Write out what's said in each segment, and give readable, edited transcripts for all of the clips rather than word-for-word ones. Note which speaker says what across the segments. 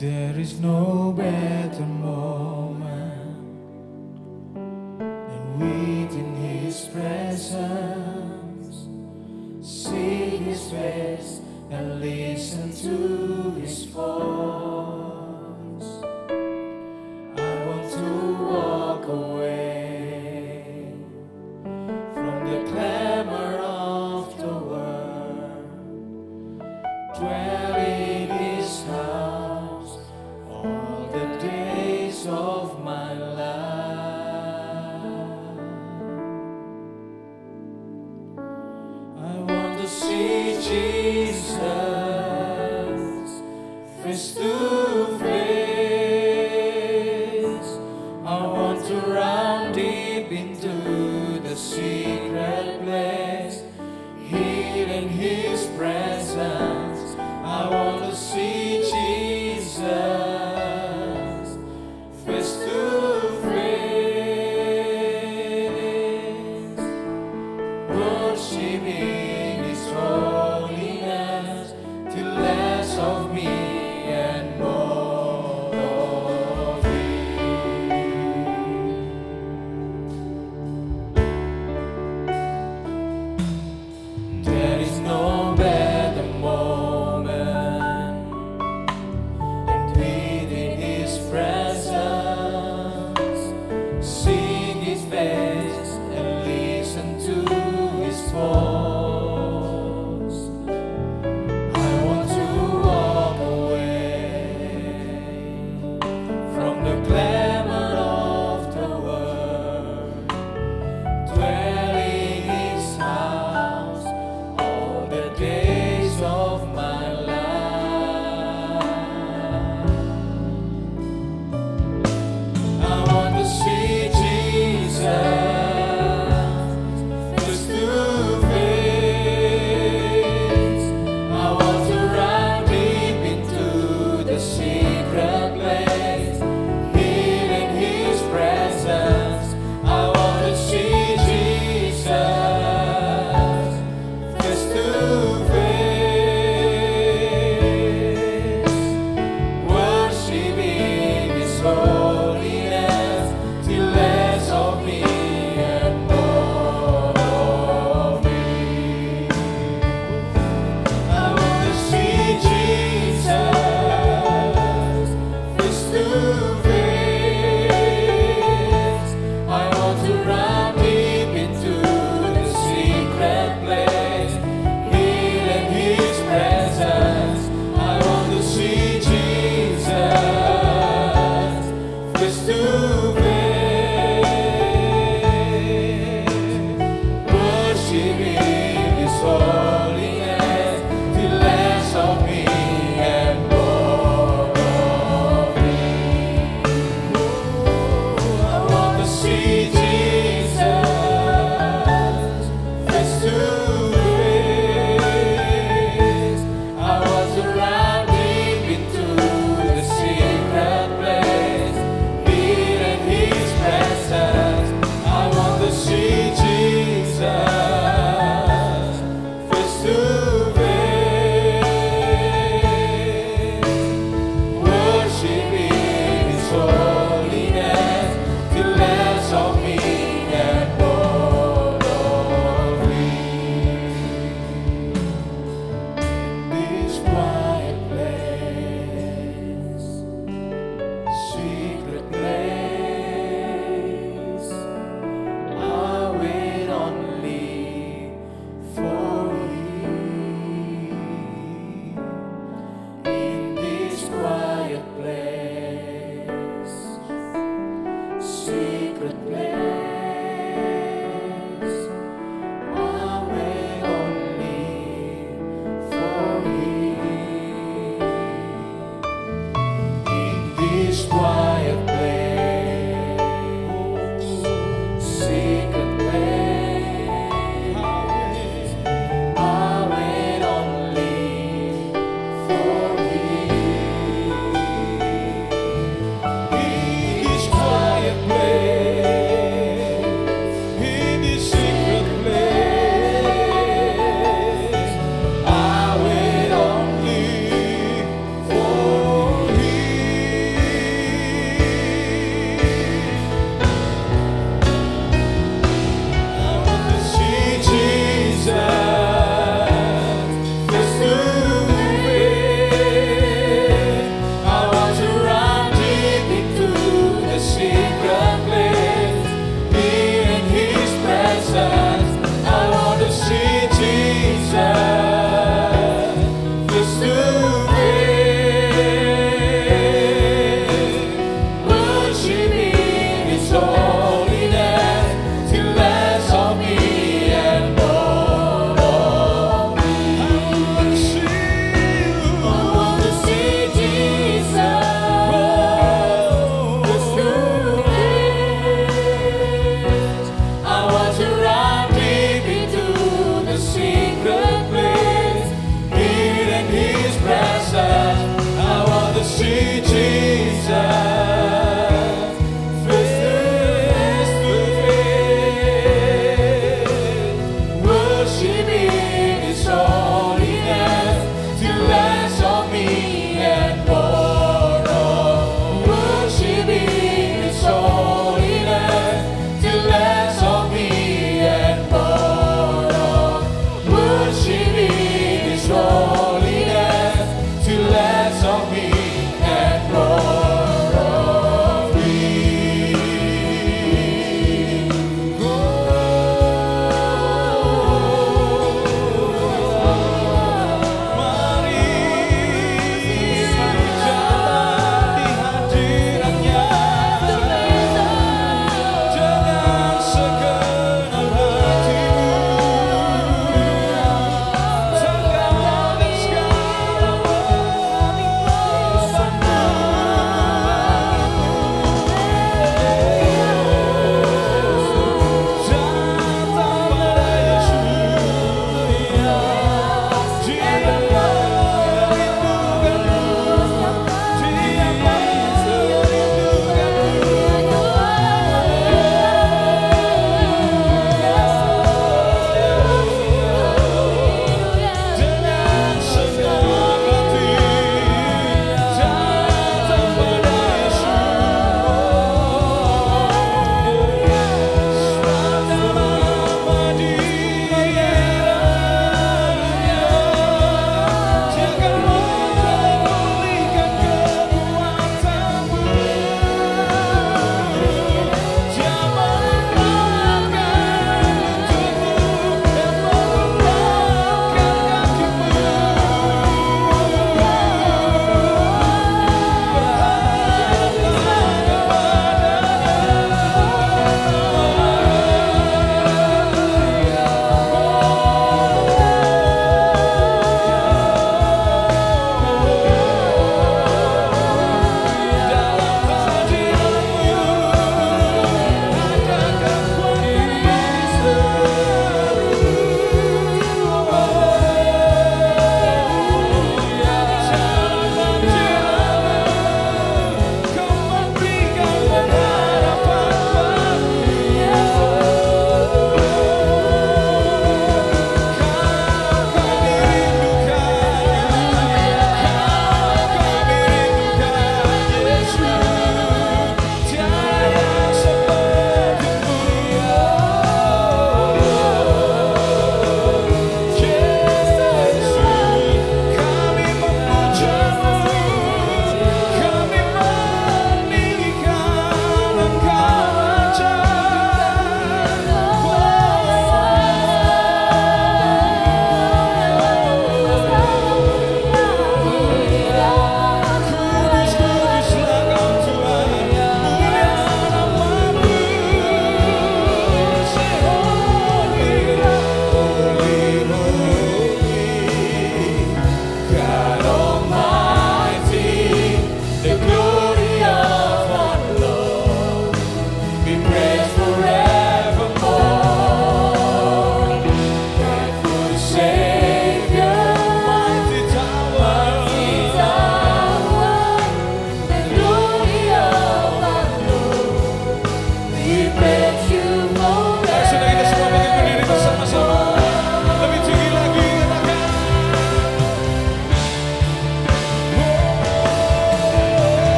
Speaker 1: There is no better moment than within His presence. See His face and listen to His voice. I want to walk away from the clamor of the world, dwell in His house all the days of my life. I want to see Jesus face to face. I want to run deep into the secret place, hearing His presence. I want to see Jesus face to face, worshiping His holiness till less of me and more of Him. There is no better moment than within His presence. Sing His face and listen to His voice. I want to walk away from the clamor of the world, dwell in His house all the days of my life. I want to see Jesus face to face. I want to run deep into the secret place, hearing His presence. I want to see Jesus face to face, worshiping His holiness till less of me and more of Him. I want to see Jesus face to face. I want to run deep into the secret place, hearing His presence. I want to see Jesus face to face, worshiping His holiness till less of me and more of Him. I want to see Jesus face to face. I want to run deep into the secret place, hearing His presence. I want to see Jesus worship in His holiness, to less of me and more of worship in His holiness, to less of me and more of worship in His holiness, to less of me and more of Thee. Oh,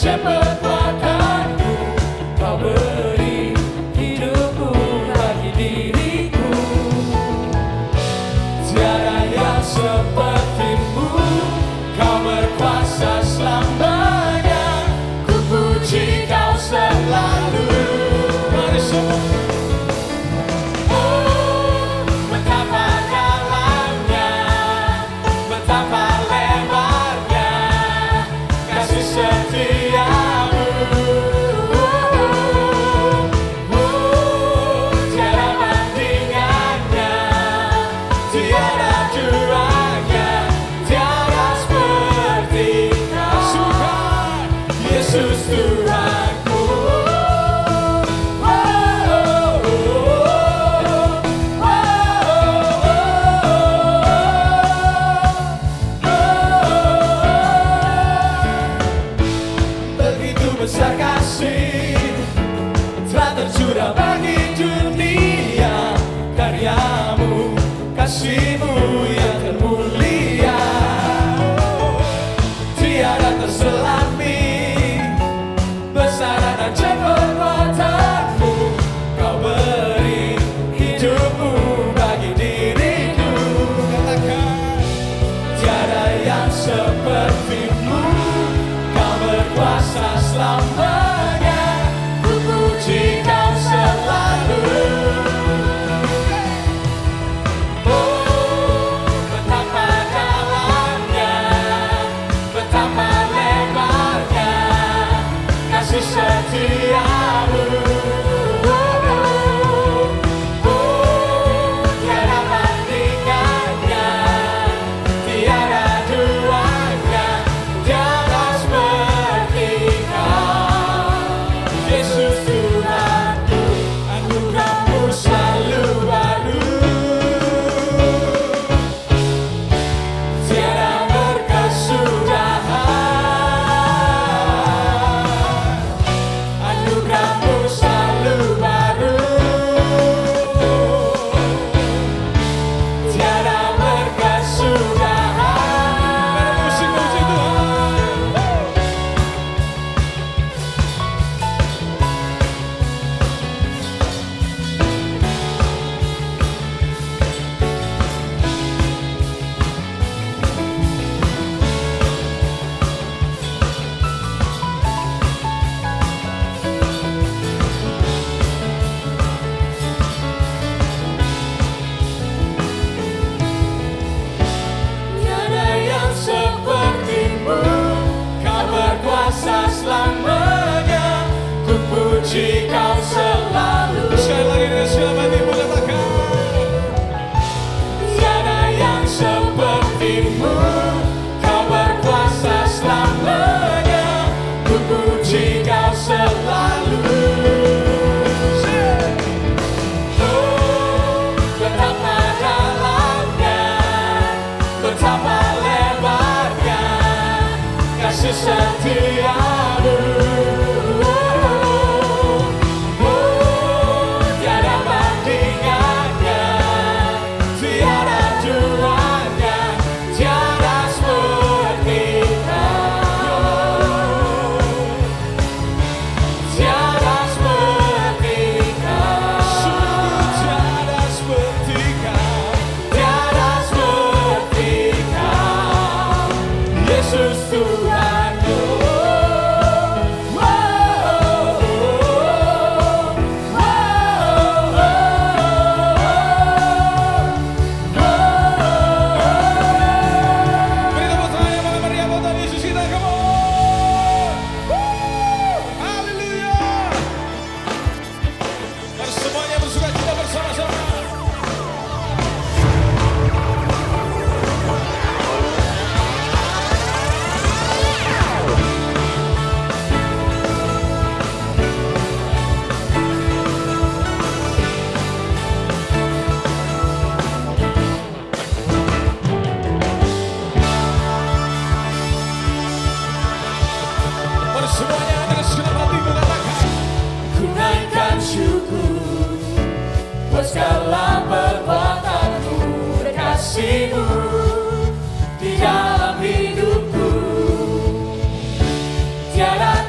Speaker 1: saja kekuatanmu, kau beri hidupmu bagi diriku. Tiada yang sepertimu, kau berkuasa selamanya. Ku puji kau selalu. Mari semua. Oh, betapa dalamnya, betapa lebarnya kasih setiamu. Tiada bandingannya, tiada duanya, tiada seperti kau, Yesus Tuhanku. Begitu besar kasih telah tercurah bagi dunia, karyamu, kasihmu yang termulia, tiada terselami, besar dan ajaib kekuatanmu, kau beri hidupmu bagi diriku. Katakan, tiada yang sepertimu, kau berkuasa selamanya. Ku puji kau selalu. Oh, betapa dalamnya, betapa lebarnya kasih setiamu. Oh, tiada bandingannya, tiada duanya, tiada seperti kau, Yesus Tuhanku. Anugerahmu selalu baru, tiada berkesudahan. Anugerahmu selalu baru, tiada berkesudahan. Musik-musik Tuhan. Tiada yang sepertimu, kau berkuasa selamanya. Ku puji kau selalu. Sekali lagi dengan segala hatimu katakan, tiada yang sepertimu, kau berkuasa selamanya. Ku puji kau selalu. Oh, betapa dalamnya, betapa lebarnya kasih setiamu. Oh, tiada bandingannya, tiada duanya, tiada seperti kau, tiada seperti kau. Sungguh tiada seperti kau, tiada seperti kau, Yesus Tuhanku. Beri tepuk tangan yang paling meriah buat Tuhan Yesus kita, come on. Haleluya. Mari semuanya bersukacita bersama-sama. Mari semuanya dengan segala hatimu katakan, ku naikkan syukur buat segala perbuatanmu dan kasihmu di dalam hidupku. Tiada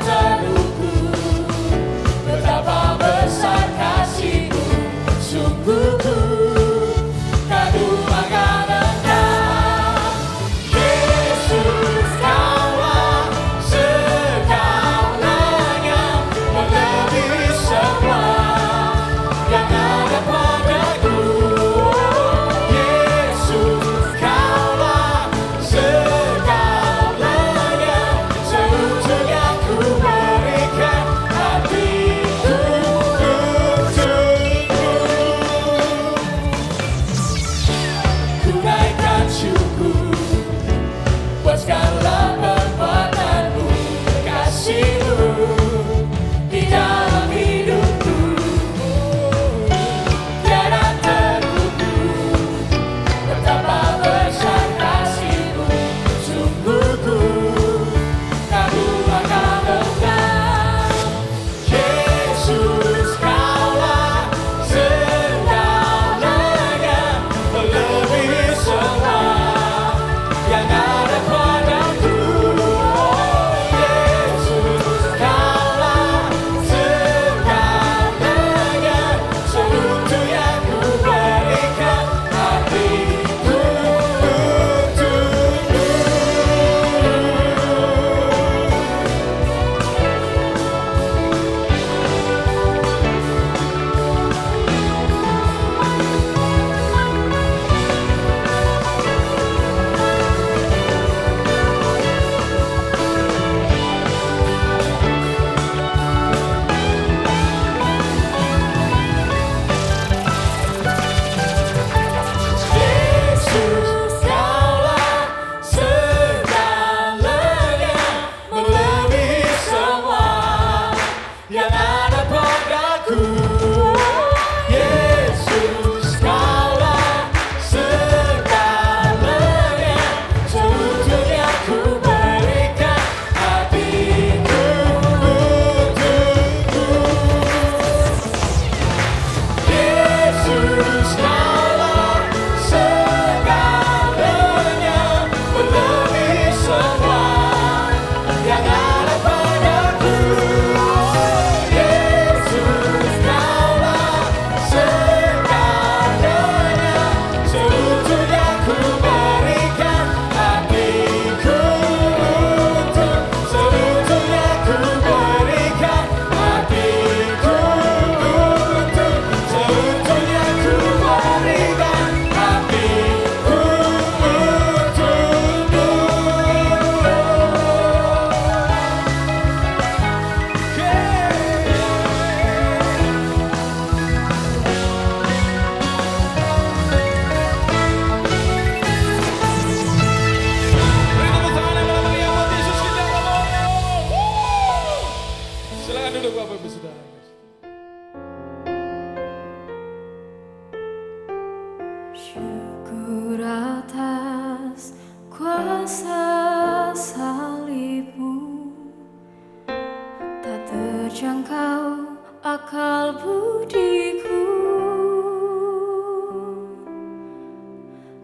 Speaker 2: akal budiku.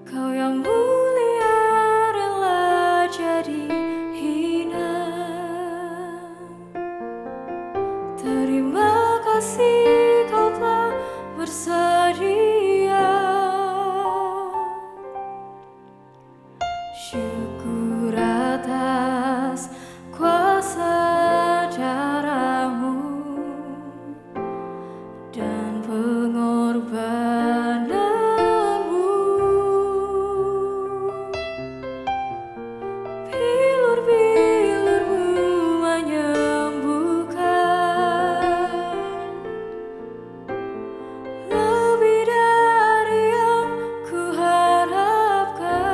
Speaker 2: Kau yang mulia rela jadi hina. Terima kasih kau telah bersedia. Syukur atas kuasa darah-Mu dan pengorbanan-Mu. Bilur-bilur-Mu menyembuhkan lebih dari yang ku harapkan.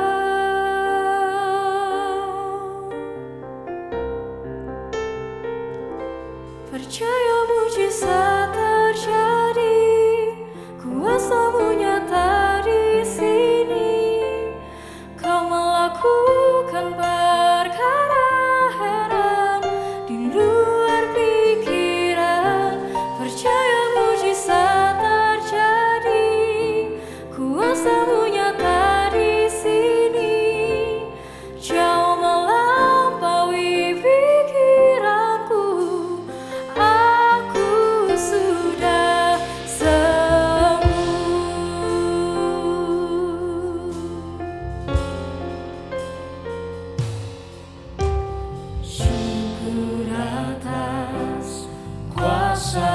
Speaker 2: Percaya mujizat terjadi, kuasa-Mu nyata di sini. Kau melakukan perkara heran di luar pikiran. Percaya mujizat terjadi, kuasa-Mu nyata di sini. Jauh melampaui pikiranku. Aku sudah syukur atas kuasa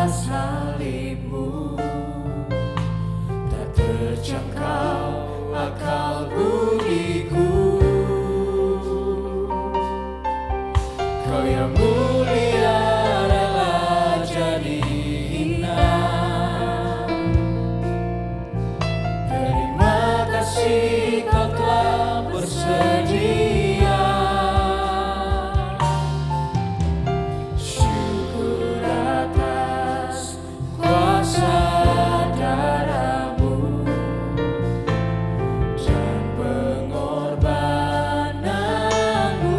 Speaker 2: salib-Mu, tak terjangkau akal budiku. Kau yang mulia rela jadi hina. Terima kasih kau telah bersedia. Syukur atas kuasa darah-Mu dan pengorbanan-Mu.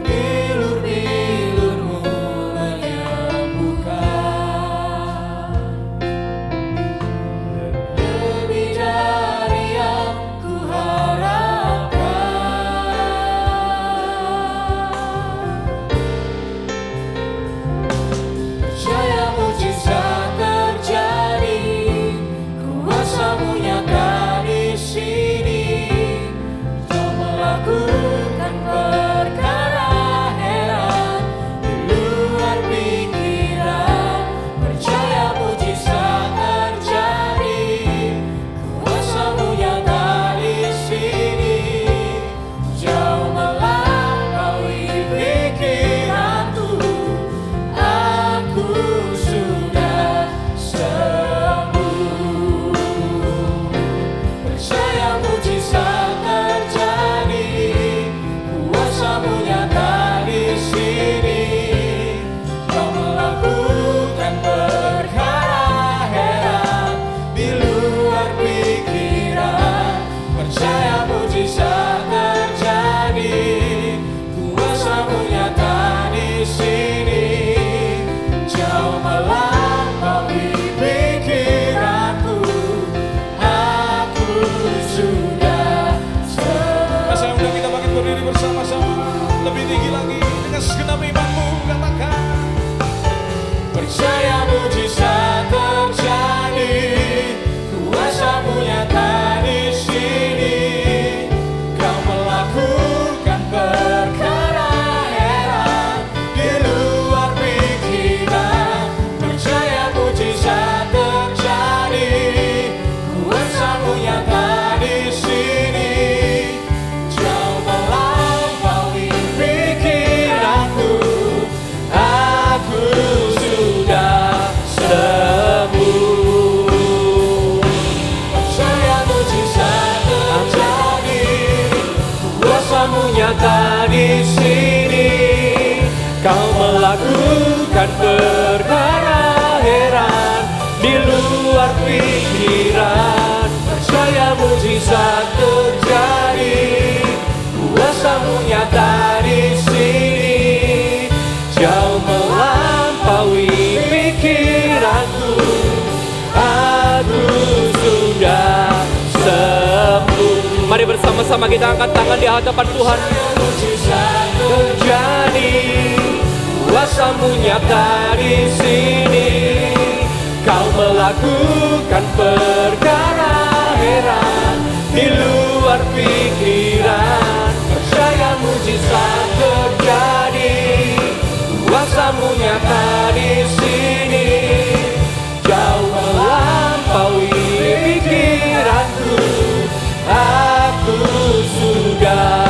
Speaker 2: Bilur-bilur-Mu menyembuhkan lebih dari yang ku harapkan. Percaya mujizat terjadi, kuasa-Mu nyata di sini. Kau melakukan perkara heran di luar pikiran. Percaya mujizat terjadi, kuasa-Mu nyata di sini. Jauh melampaui pikiranku. Aku sudah sembuh. Percaya mujizat terjadi, kuasa-Mu nyata di sini. Kau melakukan perkara heran di luar pikiran. Percaya mujizat terjadi, kuasa-Mu nyata di sini. Jauh melampaui pikiranku. Aku sudah sembuh.
Speaker 3: Nah, saya undang kita bangkit berdiri bersama-sama. Lebih tinggi lagi dengan segenap imanmu, katakan.
Speaker 1: Percaya mujizat terjadi, kuasa-Mu nyata di sini. Kau melakukan perkara heran di luar pikiran. Percaya mujizat terjadi, kuasa-Mu nyata di sini. Jauh melampaui pikiranku. Aku sudah sembuh. Percaya mujizat terjadi, kuasa-Mu nyata di sini. Kau melakukan perkara heran di luar pikiran. Percaya mujizat terjadi, kuasa-Mu nyata di sini.
Speaker 2: Mari bersama-sama kita angkat tangan di hadapan Tuhan.
Speaker 1: Mujizat
Speaker 2: Terjadi, kuasa-Mu nyata di sini. Kau melakukan perkara heran di luar pikiran. Percaya mujizat terjadi, kuasa-Mu nyata di sini. Jauh melampaui pikiranku, aku sudah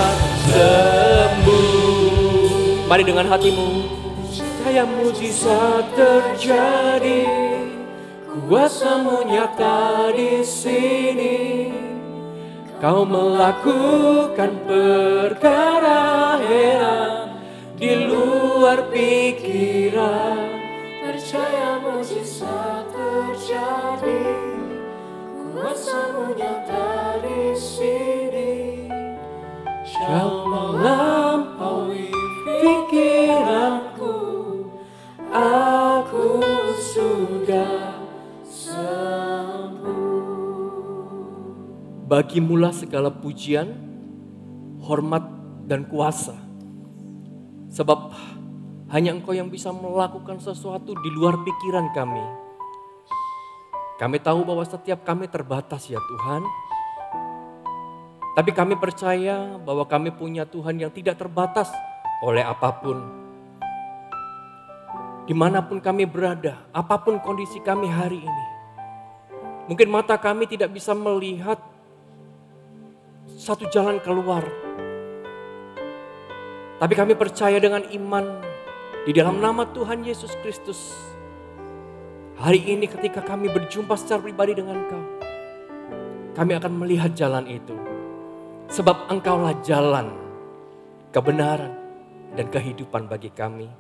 Speaker 2: sembuh. Mari dengan hatimu. Percaya mujizat terjadi, kuasa-Mu nyata di sini. Kau melakukan perkara heran di luar pikiran.
Speaker 1: percaya mujizat terjadi, kuasa-Mu nyata di sini.
Speaker 2: Jauh melampaui pikiranku, aku sudah sembuh. Bagimulah segala pujian, hormat dan kuasa. Sebab hanya Engkau yang bisa melakukan sesuatu di luar pikiran kami. Kami tahu bahwa setiap kami terbatas ya Tuhan. Tapi kami percaya bahwa kami punya Tuhan yang tidak terbatas oleh apapun. Dimanapun kami berada, apapun kondisi kami hari ini. Mungkin mata kami tidak bisa melihat satu jalan keluar. Tapi kami percaya dengan iman di dalam nama Tuhan Yesus Kristus. Hari ini ketika kami berjumpa secara pribadi dengan Engkau, kami akan melihat jalan itu. Sebab Engkaulah jalan, kebenaran, dan kehidupan bagi kami.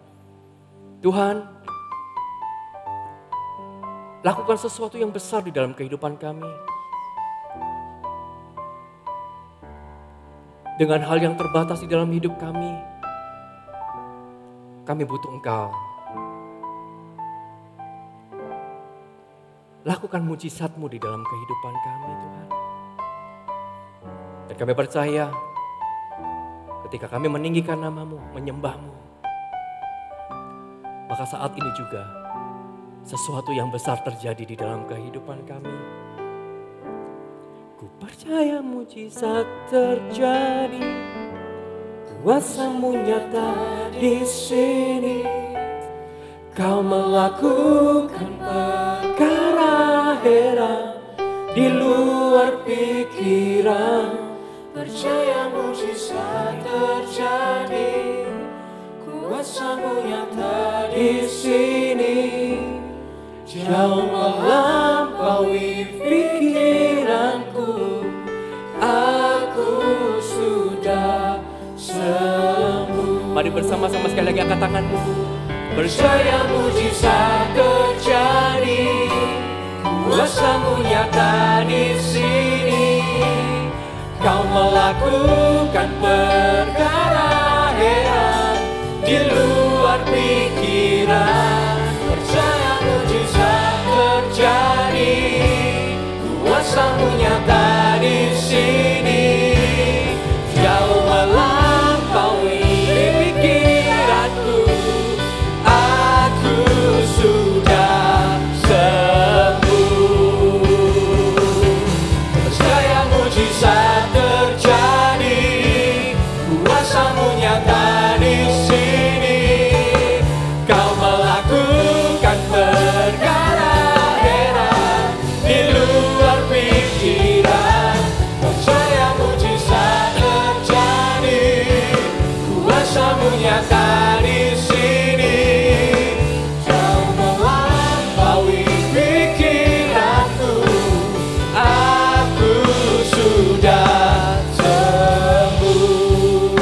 Speaker 2: Tuhan, lakukan sesuatu yang besar di dalam kehidupan kami. Dengan hal yang terbatas di dalam hidup kami butuh Engkau. Lakukan mujizat-Mu di dalam kehidupan kami, Tuhan. Dan kami percaya ketika kami meninggikan nama-Mu, menyembah-Mu, maka saat ini juga sesuatu yang besar terjadi di dalam kehidupan kami. Ku percaya mujizat terjadi, kuasa-Mu nyata di sini. Kau melakukan perkara heran di luar pikiran.
Speaker 1: Percaya mujizat terjadi, kuasa-Mu nyata di sini. Jauh melampaui pikiranku, aku sudah sembuh.
Speaker 2: Mari bersama-sama sekali lagi angkat tanganmu.
Speaker 1: Percaya mujizat terjadi, kuasa-Mu nyata di sini. Kau melakukan perkara heran di luar pikiran. Percaya mujizat terjadi, kuasa-Mu nyata di sini. Jauh melampaui pikiranku, aku sudah sembuh. Percaya mujizat terjadi, kuasa-Mu nyata di sini. Kau melakukan perkara heran di luar pikiran. Percaya mujizat terjadi, kuasa-Mu nyata di sini. Jauh melampaui pikiranku, aku sudah sembuh.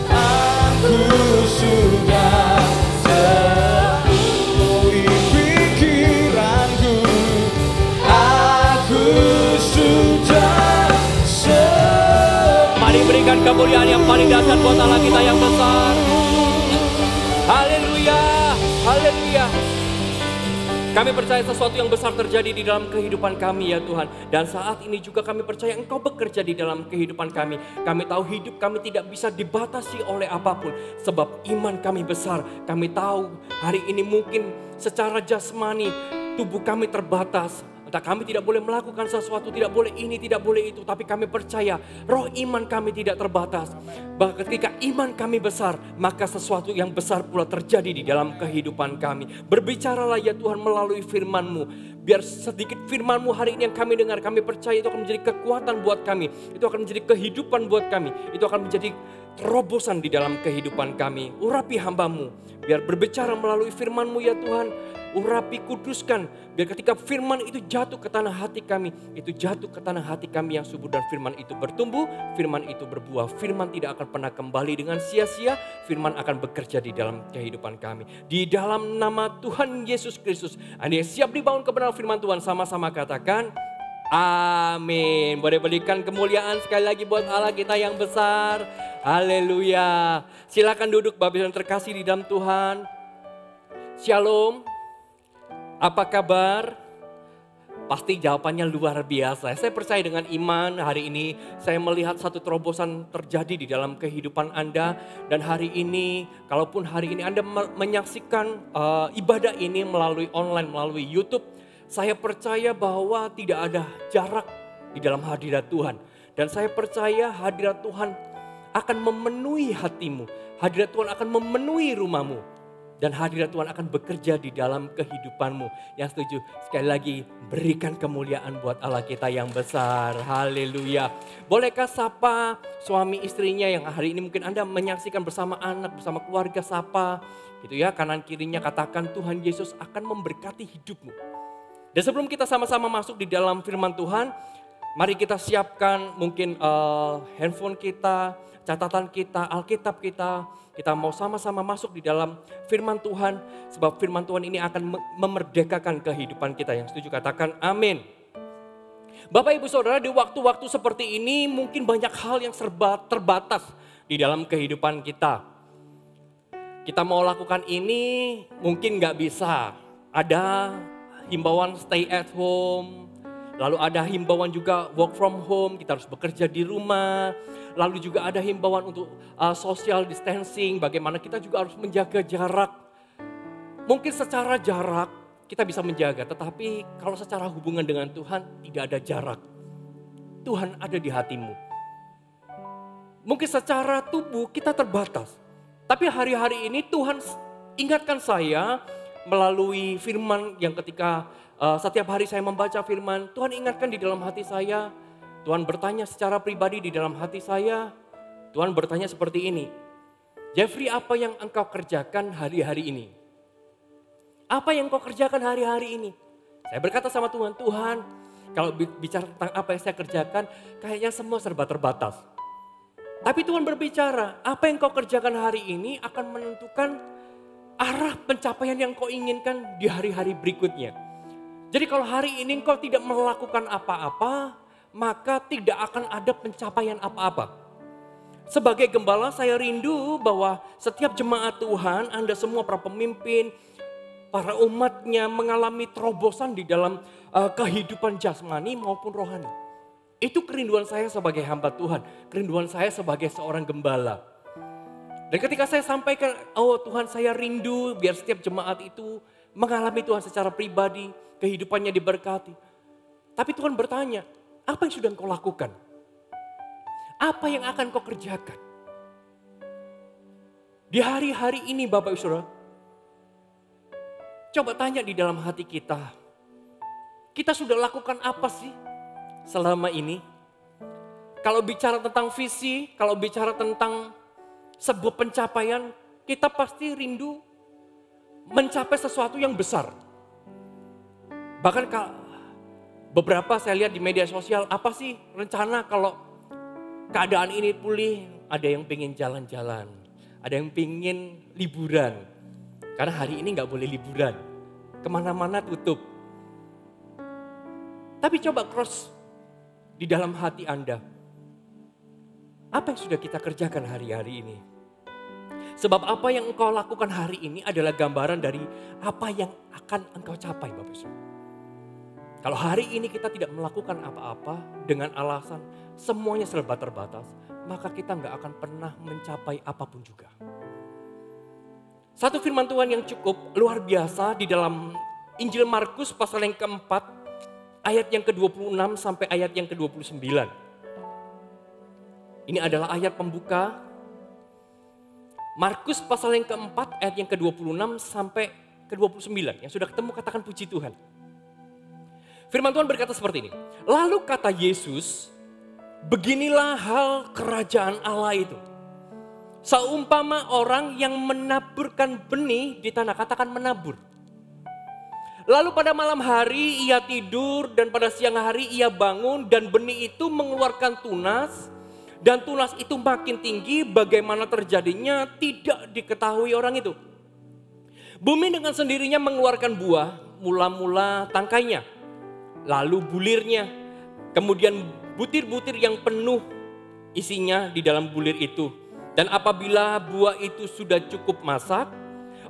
Speaker 1: Aku sudah sembuh. Pikiranku, aku sudah sembuh.
Speaker 2: Mari berikan kemuliaan yang paling dahsyat buat Allah kita yang besar. Haleluya, haleluya. Kami percaya sesuatu yang besar terjadi di dalam kehidupan kami ya Tuhan. Dan saat ini juga kami percaya Engkau bekerja di dalam kehidupan kami. Kami tahu hidup kami tidak bisa dibatasi oleh apapun. Sebab iman kami besar. Kami tahu hari ini mungkin secara jasmani tubuh kami terbatas. Entah kami tidak boleh melakukan sesuatu, tidak boleh ini, tidak boleh itu. Tapi kami percaya roh iman kami tidak terbatas. Bahkan ketika iman kami besar, maka sesuatu yang besar pula terjadi di dalam kehidupan kami. Berbicaralah ya Tuhan melalui firman-Mu. Biar sedikit firman-Mu hari ini yang kami dengar, kami percaya itu akan menjadi kekuatan buat kami. Itu akan menjadi kehidupan buat kami. Itu akan menjadi terobosan di dalam kehidupan kami. Urapi hamba-Mu. Biar berbicara melalui firman-Mu ya Tuhan. Urapi, kuduskan. Biar ketika firman itu jatuh ke tanah hati kami. Itu jatuh ke tanah hati kami yang subur. Dan firman itu bertumbuh. Firman itu berbuah. Firman tidak akan pernah kembali dengan sia-sia. Firman akan bekerja di dalam kehidupan kami. Di dalam nama Tuhan Yesus Kristus. Anda yang siap dibangun kebenaran firman Tuhan. Sama-sama katakan. Amin. Boleh berikan kemuliaan sekali lagi buat Allah kita yang besar. Haleluya. Silakan duduk Bapak Ibu yang terkasih di dalam Tuhan. Shalom. Apa kabar? Pasti jawabannya luar biasa. Saya percaya dengan iman hari ini saya melihat satu terobosan terjadi di dalam kehidupan Anda. Dan hari ini, kalaupun hari ini Anda menyaksikan ibadah ini melalui online, melalui YouTube. Saya percaya bahwa tidak ada jarak di dalam hadirat Tuhan. Dan saya percaya hadirat Tuhan akan memenuhi hatimu. Hadirat Tuhan akan memenuhi rumahmu. Dan hadirat Tuhan akan bekerja di dalam kehidupanmu. Yang setuju, sekali lagi berikan kemuliaan buat Allah kita yang besar. Haleluya. Bolehkah sapa suami istrinya yang hari ini mungkin Anda menyaksikan bersama anak, bersama keluarga, sapa. Gitu ya, kanan kirinya katakan Tuhan Yesus akan memberkati hidupmu. Dan sebelum kita sama-sama masuk di dalam firman Tuhan, mari kita siapkan mungkin handphone kita, catatan kita, Alkitab kita. Kita mau sama-sama masuk di dalam firman Tuhan. Sebab firman Tuhan ini akan memerdekakan kehidupan kita. Yang setuju katakan amin. Bapak Ibu Saudara, di waktu-waktu seperti ini mungkin banyak hal yang serba terbatas di dalam kehidupan kita. Kita mau lakukan ini mungkin gak bisa. Ada himbauan stay at home. Lalu ada himbauan juga work from home, kita harus bekerja di rumah. Lalu juga ada himbauan untuk social distancing, bagaimana kita juga harus menjaga jarak. Mungkin secara jarak kita bisa menjaga, tetapi kalau secara hubungan dengan Tuhan tidak ada jarak. Tuhan ada di hatimu. Mungkin secara tubuh kita terbatas, tapi hari-hari ini Tuhan ingatkan saya melalui firman yang ketika setiap hari saya membaca firman, Tuhan ingatkan di dalam hati saya. Tuhan bertanya secara pribadi di dalam hati saya. Tuhan bertanya seperti ini. Jeffrey, apa yang engkau kerjakan hari-hari ini? Apa yang engkau kerjakan hari-hari ini? Saya berkata sama Tuhan, Tuhan, kalau bicara tentang apa yang saya kerjakan, kayaknya semua serba terbatas. Tapi Tuhan berbicara, apa yang kau kerjakan hari ini akan menentukan arah pencapaian yang kau inginkan di hari-hari berikutnya. Jadi kalau hari ini kau tidak melakukan apa-apa, maka tidak akan ada pencapaian apa-apa. Sebagai gembala saya rindu bahwa setiap jemaat Tuhan, Anda semua para pemimpin, para umatnya mengalami terobosan di dalam kehidupan jasmani maupun rohani. Itu kerinduan saya sebagai hamba Tuhan, kerinduan saya sebagai seorang gembala. Dan ketika saya sampaikan, oh Tuhan saya rindu biar setiap jemaat itu mengalami Tuhan secara pribadi, kehidupannya diberkati. Tapi Tuhan bertanya, apa yang sudah kau lakukan? Apa yang akan kau kerjakan? Di hari-hari ini Bapak Ibu Saudara, coba tanya di dalam hati kita. Kita sudah lakukan apa sih selama ini? Kalau bicara tentang visi, kalau bicara tentang sebuah pencapaian, kita pasti rindu mencapai sesuatu yang besar. Bahkan beberapa saya lihat di media sosial, apa sih rencana kalau keadaan ini pulih? Ada yang pengen jalan-jalan, ada yang pengen liburan. Karena hari ini gak boleh liburan, kemana-mana tutup. Tapi coba cross di dalam hati Anda. Apa yang sudah kita kerjakan hari-hari ini? Sebab apa yang engkau lakukan hari ini adalah gambaran dari apa yang akan engkau capai, Bapak Ibu. Kalau hari ini kita tidak melakukan apa-apa dengan alasan semuanya serba terbatas, maka kita nggak akan pernah mencapai apapun juga. Satu firman Tuhan yang cukup luar biasa di dalam Injil Markus pasal yang keempat, ayat yang ke-26 sampai ayat yang ke-29. Ini adalah ayat pembuka Markus pasal yang keempat, ayat yang ke-26 sampai ke-29. Yang sudah ketemu katakan puji Tuhan. Firman Tuhan berkata seperti ini. Lalu kata Yesus, beginilah hal kerajaan Allah itu. Seumpama orang yang menaburkan benih di tanah, katakan menabur. Lalu pada malam hari ia tidur dan pada siang hari ia bangun dan benih itu mengeluarkan tunas. Dan tunas itu makin tinggi, bagaimana terjadinya tidak diketahui orang itu. Bumi dengan sendirinya mengeluarkan buah, mula-mula tangkainya, lalu bulirnya, kemudian butir-butir yang penuh isinya di dalam bulir itu. Dan apabila buah itu sudah cukup masak,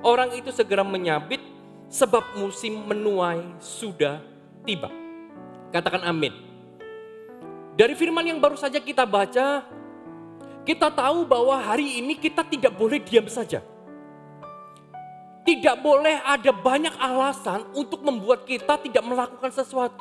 Speaker 2: orang itu segera menyabit sebab musim menuai sudah tiba. Katakan amin. Dari firman yang baru saja kita baca, kita tahu bahwa hari ini kita tidak boleh diam saja. Tidak boleh ada banyak alasan untuk membuat kita tidak melakukan sesuatu.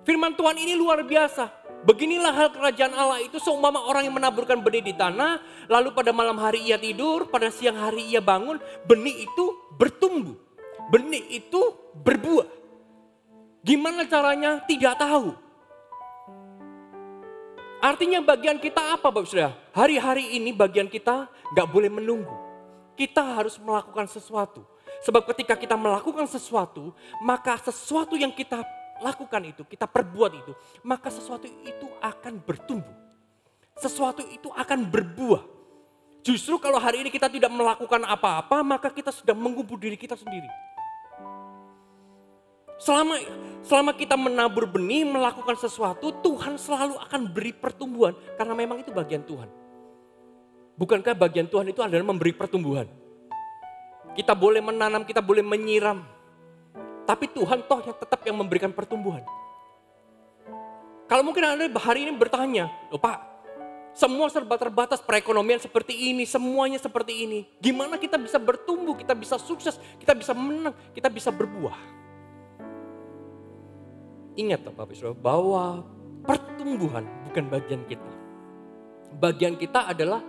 Speaker 2: Firman Tuhan ini luar biasa. Beginilah hal kerajaan Allah itu seumpama orang yang menaburkan benih di tanah, lalu pada malam hari ia tidur, pada siang hari ia bangun, benih itu bertumbuh. Benih itu berbuah. Gimana caranya? Tidak tahu. Artinya bagian kita apa Bapak Saudara? Hari-hari ini bagian kita gak boleh menunggu. Kita harus melakukan sesuatu. Sebab ketika kita melakukan sesuatu, maka sesuatu yang kita lakukan itu, kita perbuat itu, maka sesuatu itu akan bertumbuh. Sesuatu itu akan berbuah. Justru kalau hari ini kita tidak melakukan apa-apa, maka kita sudah mengubur diri kita sendiri. Selama kita menabur benih, melakukan sesuatu, Tuhan selalu akan beri pertumbuhan. Karena memang itu bagian Tuhan. Bukankah bagian Tuhan itu adalah memberi pertumbuhan? Kita boleh menanam, kita boleh menyiram. Tapi Tuhan toh yang tetap yang memberikan pertumbuhan. Kalau mungkin Anda hari ini bertanya, loh Pak, semua serba terbatas, perekonomian seperti ini, semuanya seperti ini. Gimana kita bisa bertumbuh, kita bisa sukses, kita bisa menang, kita bisa berbuah. Ingat Bapak Ibu bahwa pertumbuhan bukan bagian kita. Bagian kita adalah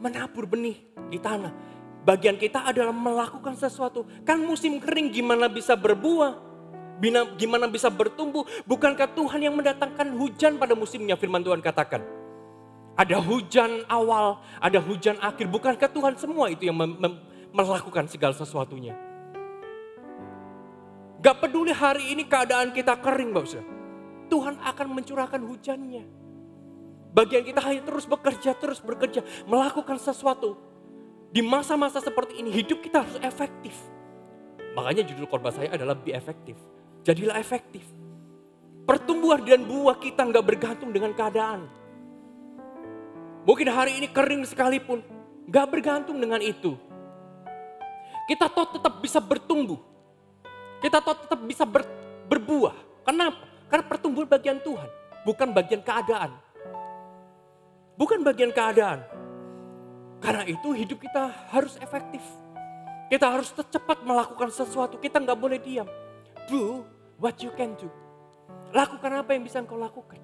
Speaker 2: menabur benih di tanah. Bagian kita adalah melakukan sesuatu. Kan musim kering gimana bisa berbuah? Gimana bisa bertumbuh? Bukankah Tuhan yang mendatangkan hujan pada musimnya, firman Tuhan katakan. Ada hujan awal, ada hujan akhir. Bukankah Tuhan semua itu yang melakukan segala sesuatunya? Gak peduli hari ini keadaan kita kering Bapak Saudara. Tuhan akan mencurahkan hujannya. Bagian kita hanya terus bekerja, melakukan sesuatu. Di masa-masa seperti ini hidup kita harus efektif. Makanya judul khotbah saya adalah be efektif. Jadilah efektif. Pertumbuhan dan buah kita gak bergantung dengan keadaan. Mungkin hari ini kering sekalipun, gak bergantung dengan itu. Kita tetap bisa bertumbuh. Kita tetap bisa berbuah. Kenapa? Karena pertumbuhan bagian Tuhan, bukan bagian keadaan. Bukan bagian keadaan. Karena itu hidup kita harus efektif. Kita harus cepat melakukan sesuatu. Kita nggak boleh diam. Do what you can do. Lakukan apa yang bisa engkau lakukan.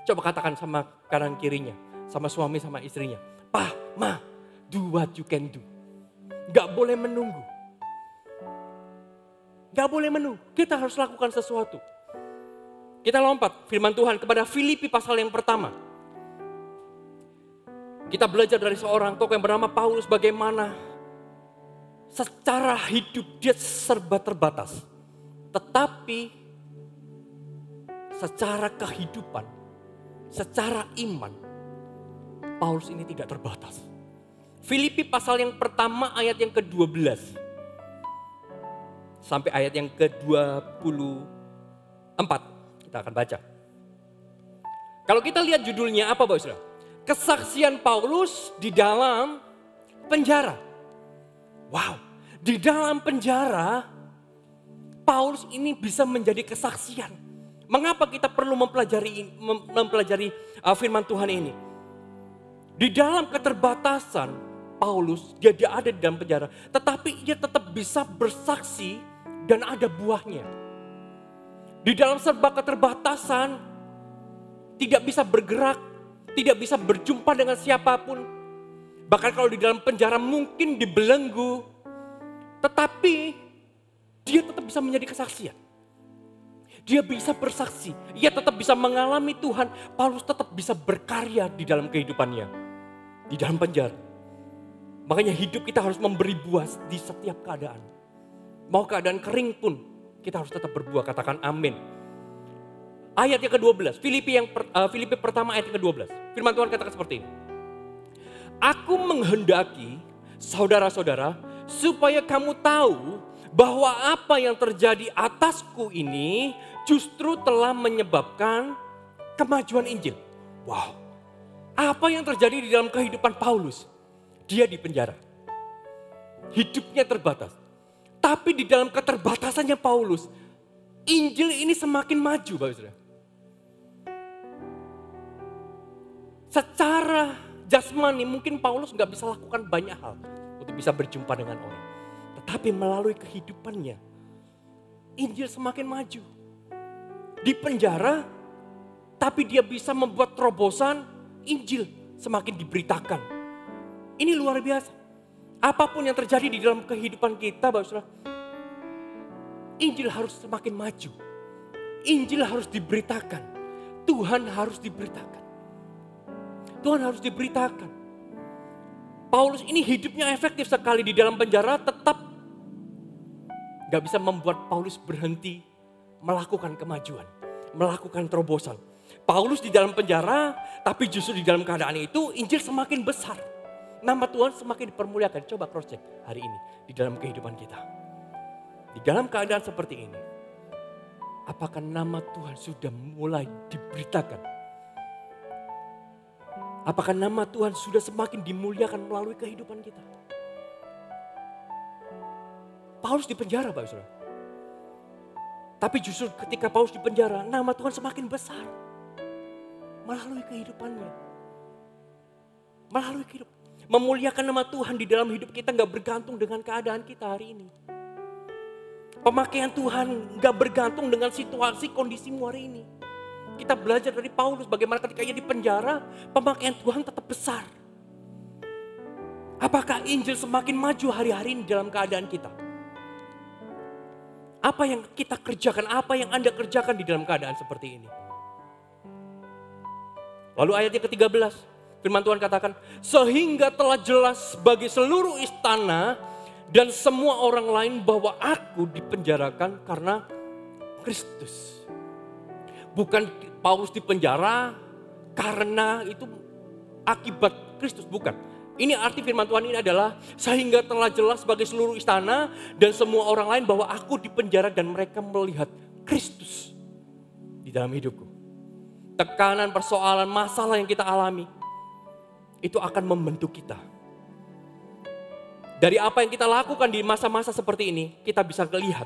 Speaker 2: Coba katakan sama kanan kirinya, sama suami sama istrinya. Pa, ma, do what you can do. Gak boleh menunggu. Gak boleh menunggu. Kita harus lakukan sesuatu. Kita lompat firman Tuhan kepada Filipi pasal yang pertama. Kita belajar dari seorang tokoh yang bernama Paulus bagaimana secara hidup dia serba terbatas. Tetapi secara kehidupan, secara iman, Paulus ini tidak terbatas. Filipi pasal yang pertama ayat yang ke-12 sampai ayat yang ke-24 kita akan baca. Kalau kita lihat judulnya apa Bapak Saudara? kesaksian Paulus di dalam penjara. Wow, di dalam penjara Paulus ini bisa menjadi kesaksian. Mengapa kita perlu mempelajari firman Tuhan ini? Di dalam keterbatasan Paulus, dia ada di dalam penjara, tetapi dia tetap bisa bersaksi dan ada buahnya. Di dalam serba keterbatasan, tidak bisa bergerak, tidak bisa berjumpa dengan siapapun. Bahkan kalau di dalam penjara mungkin dibelenggu, tetapi dia tetap bisa menjadi kesaksian. Dia bisa bersaksi, ia tetap bisa mengalami Tuhan. Paulus tetap bisa berkarya di dalam kehidupannya, di dalam penjara. Makanya hidup kita harus memberi buah di setiap keadaan. Mau keadaan kering pun, kita harus tetap berbuah, katakan amin. Ayat yang ke-12, Filipi pertama ayat yang ke-12. Firman Tuhan katakan seperti ini. Aku menghendaki saudara-saudara supaya kamu tahu bahwa apa yang terjadi atasku ini justru telah menyebabkan kemajuan Injil. Wow, apa yang terjadi di dalam kehidupan Paulus? Dia di penjara, hidupnya terbatas. Tapi di dalam keterbatasannya Paulus, Injil ini semakin maju, Bapak Saudara. Secara jasmani mungkin Paulus nggak bisa lakukan banyak hal untuk bisa berjumpa dengan orang. Tetapi melalui kehidupannya, Injil semakin maju. Di penjara, tapi dia bisa membuat terobosan, Injil semakin diberitakan. Ini luar biasa. Apapun yang terjadi di dalam kehidupan kita, Bapak Saudara, Injil harus semakin maju. Injil harus diberitakan. Tuhan harus diberitakan. Tuhan harus diberitakan. Paulus ini hidupnya efektif sekali di dalam penjara, tetap gak bisa membuat Paulus berhenti melakukan kemajuan, melakukan terobosan. Paulus di dalam penjara, tapi justru di dalam keadaan itu Injil semakin besar. Nama Tuhan semakin dipermuliakan. Coba cross check hari ini di dalam kehidupan kita. Di dalam keadaan seperti ini, apakah nama Tuhan sudah mulai diberitakan? Apakah nama Tuhan sudah semakin dimuliakan melalui kehidupan kita? Paulus di penjara, Bapak Saudara. Tapi justru ketika Paulus di penjara, nama Tuhan semakin besar. Melalui kehidupannya. Melalui kehidupan. Memuliakan nama Tuhan di dalam hidup kita gak bergantung dengan keadaan kita hari ini. Pemakaian Tuhan gak bergantung dengan situasi kondisimu hari ini. Kita belajar dari Paulus bagaimana ketika ia di penjara, pemakaian Tuhan tetap besar. Apakah Injil semakin maju hari-hari ini dalam keadaan kita? Apa yang kita kerjakan, apa yang Anda kerjakan di dalam keadaan seperti ini? Lalu ayat yang ke-13, firman Tuhan katakan, sehingga telah jelas bagi seluruh istana dan semua orang lain bahwa aku dipenjarakan karena Kristus. Bukan Paulus dipenjara karena itu akibat Kristus, bukan. Ini arti firman Tuhan ini adalah sehingga telah jelas bagi seluruh istana dan semua orang lain bahwa aku dipenjara dan mereka melihat Kristus di dalam hidupku. Tekanan, persoalan, masalah yang kita alami itu akan membentuk kita. Dari apa yang kita lakukan di masa-masa seperti ini, kita bisa melihat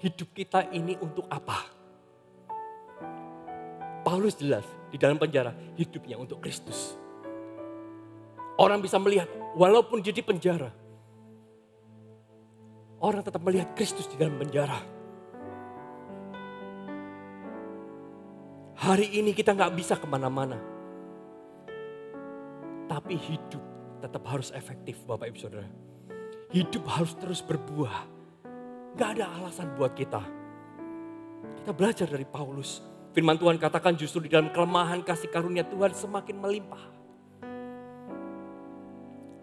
Speaker 2: hidup kita ini untuk apa. Paulus jelas di dalam penjara hidupnya untuk Kristus. Orang bisa melihat walaupun dia di penjara, orang tetap melihat Kristus di dalam penjara. Hari ini kita gak bisa kemana-mana. Tapi hidup tetap harus efektif, Bapak Ibu Saudara. Hidup harus terus berbuah. Gak ada alasan buat kita. Kita belajar dari Paulus. Firman Tuhan katakan justru di dalam kelemahan kasih karunia Tuhan semakin melimpah.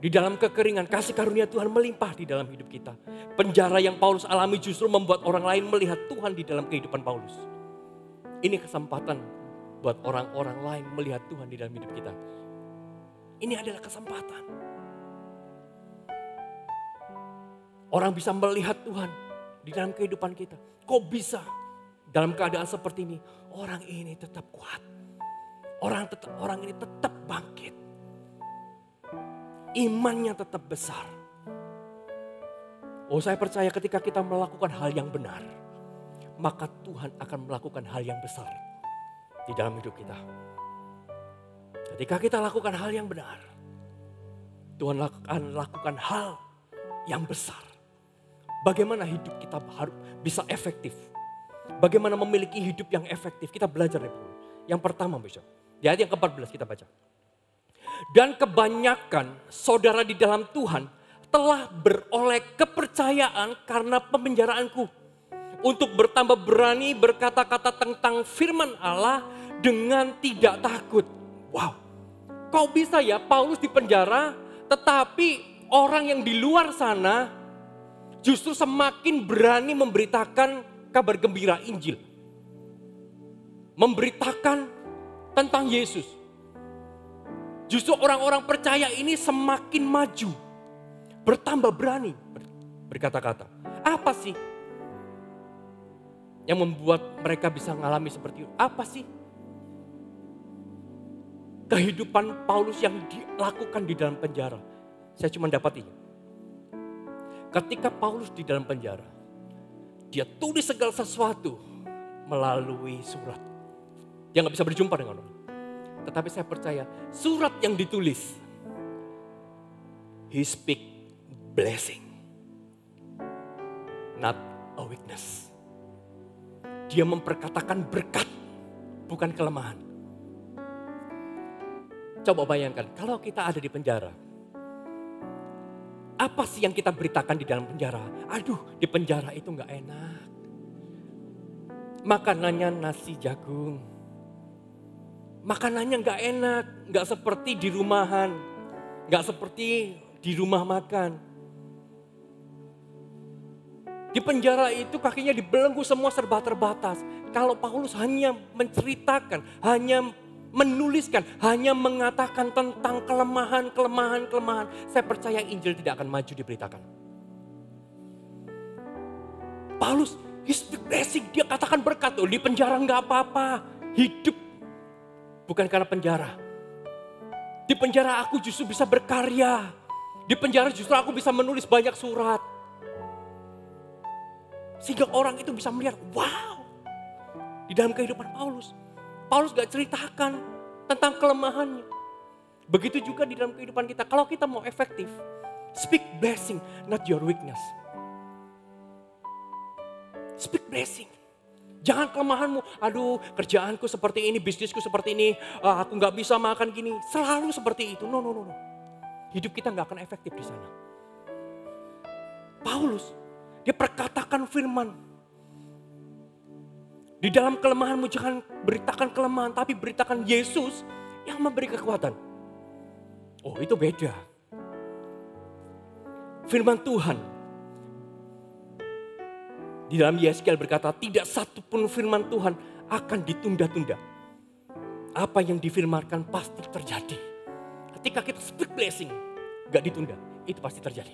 Speaker 2: Di dalam kekeringan kasih karunia Tuhan melimpah di dalam hidup kita. Penjara yang Paulus alami justru membuat orang lain melihat Tuhan di dalam kehidupan Paulus. Ini kesempatan buat orang-orang lain melihat Tuhan di dalam hidup kita. Ini adalah kesempatan. Orang bisa melihat Tuhan di dalam kehidupan kita. Kok bisa dalam keadaan seperti ini? Orang ini tetap kuat. orang ini tetap bangkit. Imannya tetap besar. Oh, saya percaya ketika kita melakukan hal yang benar, maka Tuhan akan melakukan hal yang besar di dalam hidup kita. Ketika kita lakukan hal yang benar, Tuhan akan lakukan hal yang besar. Bagaimana hidup kita harus bisa efektif? Bagaimana memiliki hidup yang efektif? Kita belajar dari Paulus. Yang pertama besok, di ayat yang ke-14 kita baca. Dan kebanyakan saudara di dalam Tuhan telah beroleh kepercayaan karena pemenjaraanku. Untuk bertambah berani berkata-kata tentang firman Allah dengan tidak takut. Wow, kok bisa ya Paulus di penjara, tetapi orang yang di luar sana justru semakin berani memberitakan kabar gembira Injil. Memberitakan tentang Yesus. Justru orang-orang percaya ini semakin maju. Bertambah berani berkata-kata. Apa sih yang membuat mereka bisa mengalami seperti itu? Apa sih kehidupan Paulus yang dilakukan di dalam penjara? Saya cuma dapat ini. Ketika Paulus di dalam penjara, dia tulis segala sesuatu melalui surat. Dia gak bisa berjumpa dengan orang. Tetapi saya percaya surat yang ditulis, he speak blessing, not a weakness. Dia memperkatakan berkat, bukan kelemahan. Coba bayangkan, kalau kita ada di penjara, apa sih yang kita beritakan di dalam penjara? Aduh, di penjara itu gak enak. Makanannya nasi jagung. Makanannya gak enak, gak seperti di rumahan. Gak seperti di rumah makan. Di penjara itu kakinya dibelenggu, semua serba terbatas. Kalau Paulus hanya menceritakan, hanya menuliskan, hanya mengatakan tentang kelemahan, saya percaya Injil tidak akan maju diberitakan. Paulus, his blessing, dia katakan berkat. Di penjara gak apa-apa, hidup bukan karena penjara. Di penjara aku justru bisa berkarya. Di penjara justru aku bisa menulis banyak surat. Sehingga orang itu bisa melihat, wow. Di dalam kehidupan Paulus. Paulus gak ceritakan tentang kelemahannya. Begitu juga di dalam kehidupan kita. Kalau kita mau efektif, speak blessing, not your weakness. Speak blessing. Jangan kelemahanmu, aduh kerjaanku seperti ini, bisnisku seperti ini, aku gak bisa makan gini. Selalu seperti itu, no. Hidup kita gak akan efektif di sana. Paulus, dia perkatakan firman. Di dalam kelemahanmu jangan beritakan kelemahan, tapi beritakan Yesus yang memberi kekuatan. Oh, itu beda. Firman Tuhan. Di dalam Yeskiel berkata, tidak satupun firman Tuhan akan ditunda-tunda. Apa yang difirmankan pasti terjadi. Ketika kita speak blessing, gak ditunda, itu pasti terjadi.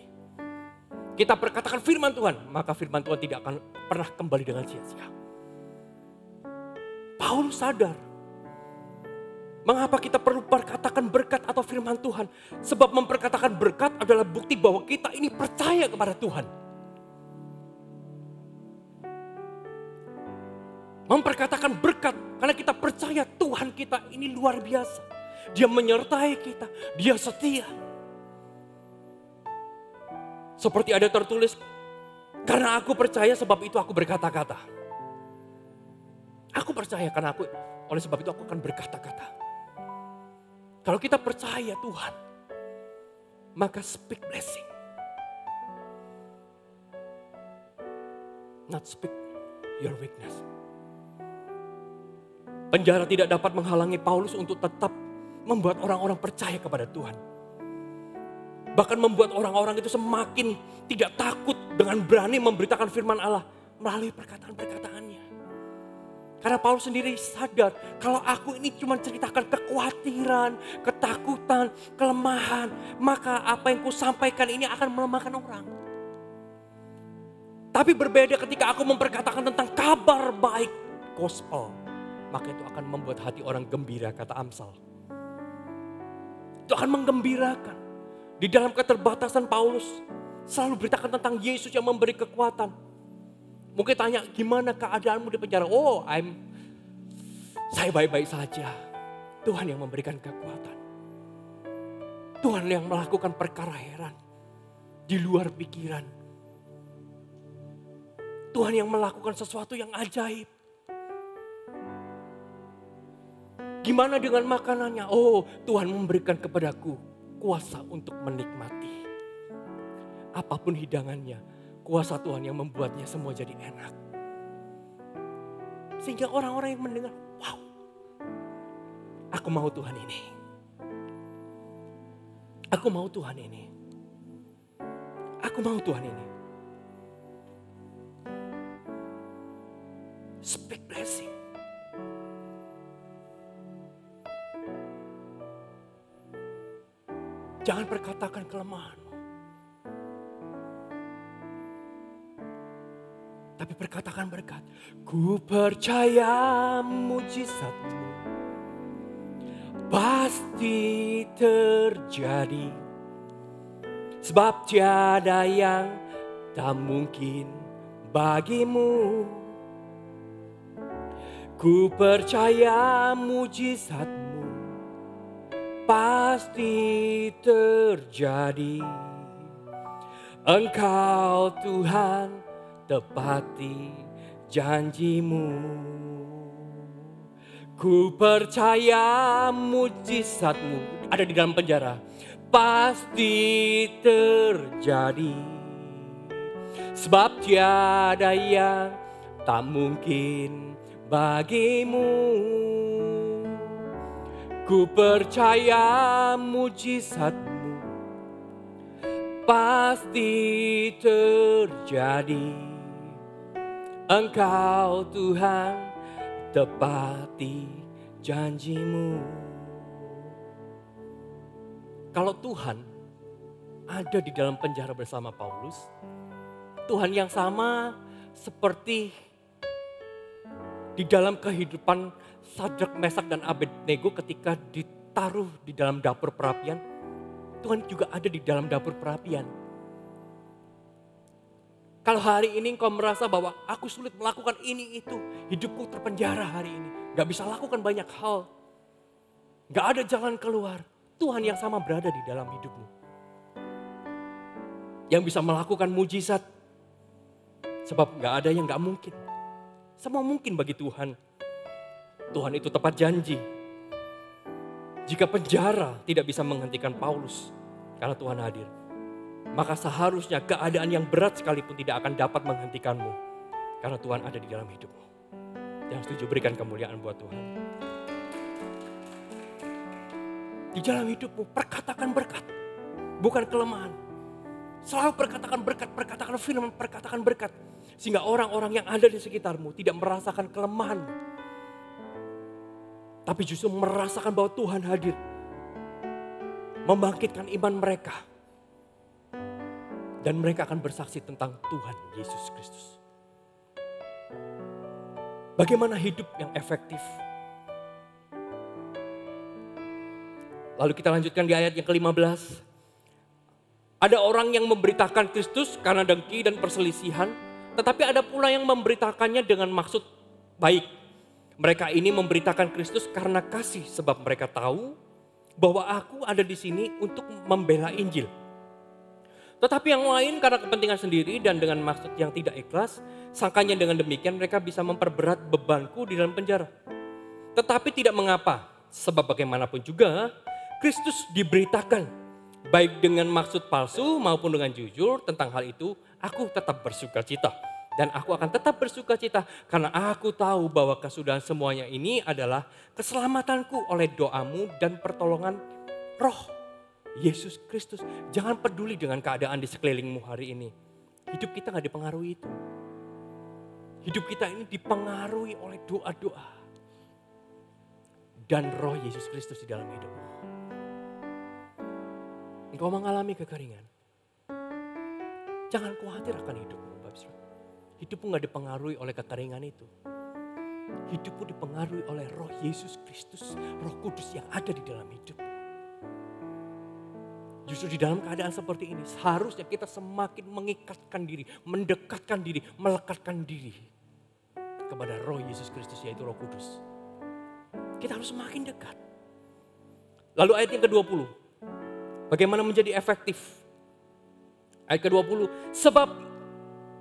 Speaker 2: Kita perkatakan firman Tuhan, maka firman Tuhan tidak akan pernah kembali dengan sia-sia. Paulus sadar, mengapa kita perlu perkatakan berkat atau firman Tuhan? Sebab memperkatakan berkat adalah bukti bahwa kita ini percaya kepada Tuhan. Memperkatakan berkat karena kita percaya Tuhan kita ini luar biasa. Dia menyertai kita, dia setia. Seperti ada tertulis, karena aku percaya sebab itu aku berkata-kata. Aku percaya karena oleh sebab itu aku akan berkata-kata. Kalau kita percaya Tuhan, maka speak blessing. Not speak your weakness. Penjara tidak dapat menghalangi Paulus untuk tetap membuat orang-orang percaya kepada Tuhan. Bahkan membuat orang-orang itu semakin tidak takut dengan berani memberitakan firman Allah melalui perkataan-perkataannya. Karena Paulus sendiri sadar kalau aku ini cuma ceritakan kekhawatiran, ketakutan, kelemahan, maka apa yang kusampaikan ini akan melemahkan orang. Tapi berbeda ketika aku memperkatakan tentang kabar baik, gospel. maka itu akan membuat hati orang gembira, kata Amsal. Itu akan menggembirakan. Di dalam keterbatasan Paulus selalu beritakan tentang Yesus yang memberi kekuatan. Mungkin tanya, gimana keadaanmu di penjara? Oh, saya baik-baik saja. Tuhan yang memberikan kekuatan. Tuhan yang melakukan perkara heran di luar pikiran. Tuhan yang melakukan sesuatu yang ajaib. Gimana dengan makanannya? Oh, Tuhan memberikan kepadaku kuasa untuk menikmati. Apapun hidangannya, kuasa Tuhan yang membuatnya semua jadi enak. Sehingga orang-orang yang mendengar, wow, aku mau Tuhan ini. Aku mau Tuhan ini. Aku mau Tuhan ini. Speak blessing. Jangan perkatakan kelemahanmu. Tapi perkatakan berkat. Ku percaya mujizatmu pasti terjadi. Sebab tiada yang tak mungkin bagimu. Ku percaya mujizatmu pasti terjadi. Engkau Tuhan tepati janjimu. Ku percaya mujizatmu, ada di dalam penjara, pasti terjadi. Sebab tiada yang tak mungkin bagimu. Ku percaya mujizatmu pasti terjadi. Engkau Tuhan tepati janjimu. Kalau Tuhan ada di dalam penjara bersama Paulus, Tuhan yang sama seperti di dalam kehidupan Sadrak, Mesak, dan Abednego ketika ditaruh di dalam dapur perapian, Tuhan juga ada di dalam dapur perapian. Kalau hari ini engkau merasa bahwa aku sulit melakukan ini itu, hidupku terpenjara hari ini, gak bisa lakukan banyak hal, gak ada jalan keluar, Tuhan yang sama berada di dalam hidupmu. Yang bisa melakukan mujizat, sebab gak ada yang gak mungkin. Semua mungkin bagi Tuhan. Tuhan itu tepat janji. Jika penjara tidak bisa menghentikan Paulus karena Tuhan hadir, maka seharusnya keadaan yang berat sekalipun tidak akan dapat menghentikanmu karena Tuhan ada di dalam hidupmu. Yang setuju berikan kemuliaan buat Tuhan. Di dalam hidupmu perkatakan berkat, bukan kelemahan. Selalu perkatakan berkat, perkatakan firman, perkatakan berkat. Sehingga orang-orang yang ada di sekitarmu tidak merasakan kelemahanmu. Tapi justru merasakan bahwa Tuhan hadir. Membangkitkan iman mereka. Dan mereka akan bersaksi tentang Tuhan Yesus Kristus. Bagaimana hidup yang efektif? Lalu kita lanjutkan di ayat yang ke-15. Ada orang yang memberitakan Kristus karena dengki dan perselisihan. Tetapi ada pula yang memberitakannya dengan maksud baik. Mereka ini memberitakan Kristus karena kasih, sebab mereka tahu bahwa aku ada di sini untuk membela Injil. Tetapi yang lain karena kepentingan sendiri dan dengan maksud yang tidak ikhlas, sangkanya dengan demikian mereka bisa memperberat bebanku di dalam penjara. Tetapi tidak mengapa, sebab bagaimanapun juga Kristus diberitakan, baik dengan maksud palsu maupun dengan jujur. Tentang hal itu aku tetap bersuka cita. Dan aku akan tetap bersuka cita karena aku tahu bahwa kesudahan semuanya ini adalah keselamatanku oleh doamu dan pertolongan Roh Yesus Kristus. Jangan peduli dengan keadaan di sekelilingmu hari ini. Hidup kita gak dipengaruhi itu. Hidup kita ini dipengaruhi oleh doa-doa dan Roh Yesus Kristus di dalam hidupmu. Engkau mengalami kekeringan, jangan khawatir akan hidupmu. Hidupmu gak dipengaruhi oleh kekeringan itu. hidupmu dipengaruhi oleh roh Yesus Kristus, roh kudus yang ada di dalam hidupmu. Justru di dalam keadaan seperti ini seharusnya kita semakin mengikatkan diri, mendekatkan diri, melekatkan diri kepada roh Yesus Kristus yaitu roh kudus. Kita harus semakin dekat. Lalu ayat yang ke-20, bagaimana menjadi efektif? Ayat ke-20, sebab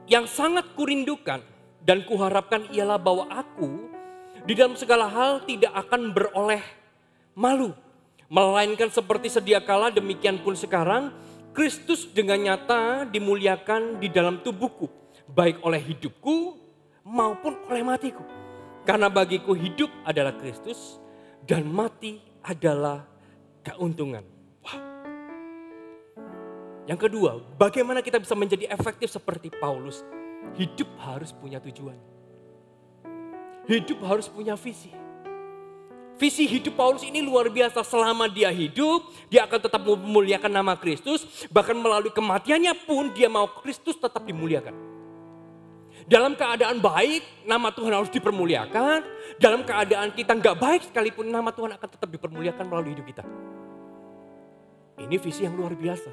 Speaker 2: yang sangat kurindukan dan kuharapkan ialah bahwa aku di dalam segala hal tidak akan beroleh malu. Melainkan seperti sedia kala demikian pun sekarang Kristus dengan nyata dimuliakan di dalam tubuhku. Baik oleh hidupku maupun oleh matiku. Karena bagiku hidup adalah Kristus dan mati adalah keuntungan. Wow. Yang kedua, bagaimana kita bisa menjadi efektif seperti Paulus? Hidup harus punya tujuan. Hidup harus punya visi. Visi hidup Paulus ini luar biasa. Selama dia hidup, dia akan tetap memuliakan nama Kristus. Bahkan melalui kematiannya pun dia mau Kristus tetap dimuliakan. Dalam keadaan baik, nama Tuhan harus dipermuliakan. Dalam keadaan kita nggak baik sekalipun, nama Tuhan akan tetap dipermuliakan melalui hidup kita. Ini visi yang luar biasa.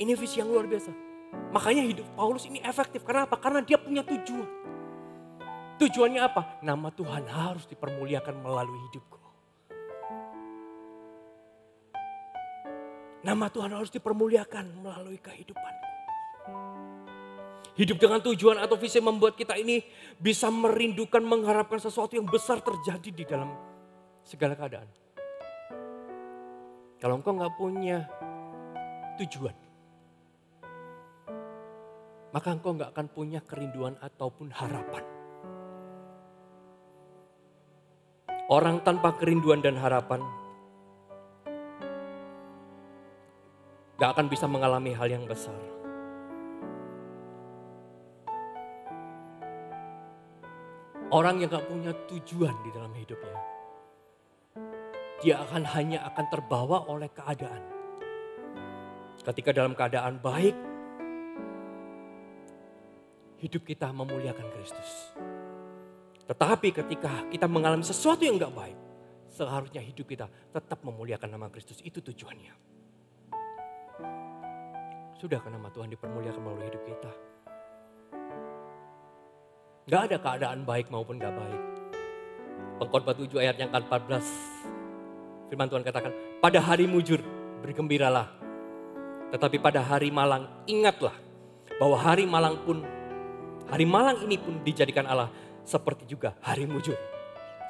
Speaker 2: Ini visi yang luar biasa. Makanya hidup Paulus ini efektif. Kenapa? Karena dia punya tujuan. Tujuannya apa? Nama Tuhan harus dipermuliakan melalui hidupku. Nama Tuhan harus dipermuliakan melalui kehidupanku. Hidup dengan tujuan atau visi membuat kita ini bisa merindukan, mengharapkan sesuatu yang besar terjadi di dalam segala keadaan. Kalau engkau nggak punya tujuan, maka engkau nggak akan punya kerinduan ataupun harapan. Orang tanpa kerinduan dan harapan gak akan bisa mengalami hal yang besar. Orang yang gak punya tujuan di dalam hidupnya, dia hanya akan terbawa oleh keadaan. Ketika dalam keadaan baik, hidup kita memuliakan Kristus. Tetapi ketika kita mengalami sesuatu yang gak baik, seharusnya hidup kita tetap memuliakan nama Kristus. Itu tujuannya. Sudahkah nama Tuhan dipermuliakan melalui hidup kita? Gak ada keadaan baik maupun gak baik. Pengkhotbah 7 ayat yang ke-14. Firman Tuhan katakan, pada hari mujur bergembiralah. Tetapi pada hari malang ingatlah bahwa hari malang ini pun dijadikan Allah seperti juga hari mujur.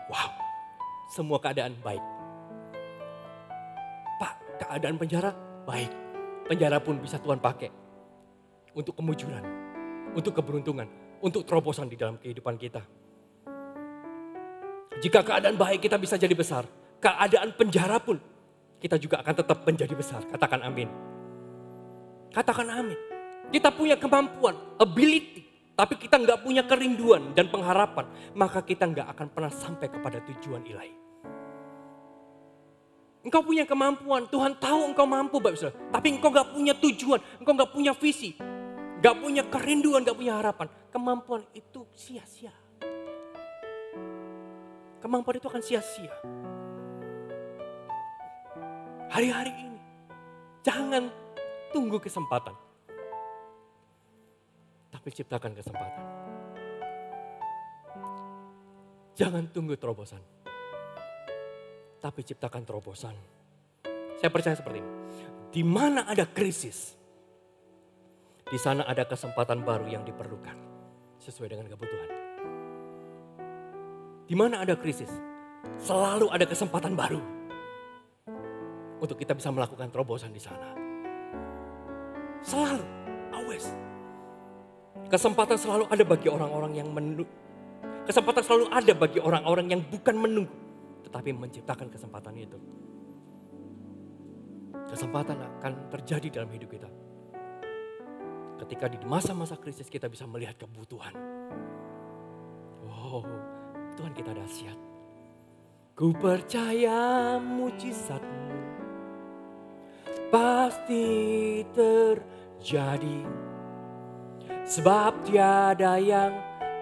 Speaker 2: Wow, semua keadaan baik. Pak, keadaan penjara baik. Penjara pun bisa Tuhan pakai untuk kemujuran, untuk keberuntungan, untuk terobosan di dalam kehidupan kita. Jika keadaan baik kita bisa jadi besar, keadaan penjara pun kita juga akan tetap menjadi besar. Katakan amin. Katakan amin. Kita punya kemampuan, ability. Tapi kita nggak punya kerinduan dan pengharapan, maka kita nggak akan pernah sampai kepada tujuan ilahi. Engkau punya kemampuan, Tuhan tahu engkau mampu, Bapak Saudara. Tapi engkau nggak punya tujuan, engkau nggak punya visi, nggak punya kerinduan, nggak punya harapan. Kemampuan itu sia-sia. Kemampuan itu akan sia-sia. Hari-hari ini, jangan tunggu kesempatan. Tapi ciptakan kesempatan. Jangan tunggu terobosan. Tapi ciptakan terobosan. Saya percaya seperti ini. Di mana ada krisis, di sana ada kesempatan baru yang diperlukan. Sesuai dengan kebutuhan. Di mana ada krisis, selalu ada kesempatan baru. Untuk kita bisa melakukan terobosan di sana. Selalu, always. Kesempatan selalu ada bagi orang-orang yang menunggu. Kesempatan selalu ada bagi orang-orang yang bukan menunggu, tetapi menciptakan kesempatan itu. Kesempatan akan terjadi dalam hidup kita. Ketika di masa-masa krisis kita bisa melihat kebutuhan. Oh, Tuhan kita dahsyat. Ku percaya mujizat-Mu pasti terjadi. Sebab tiada yang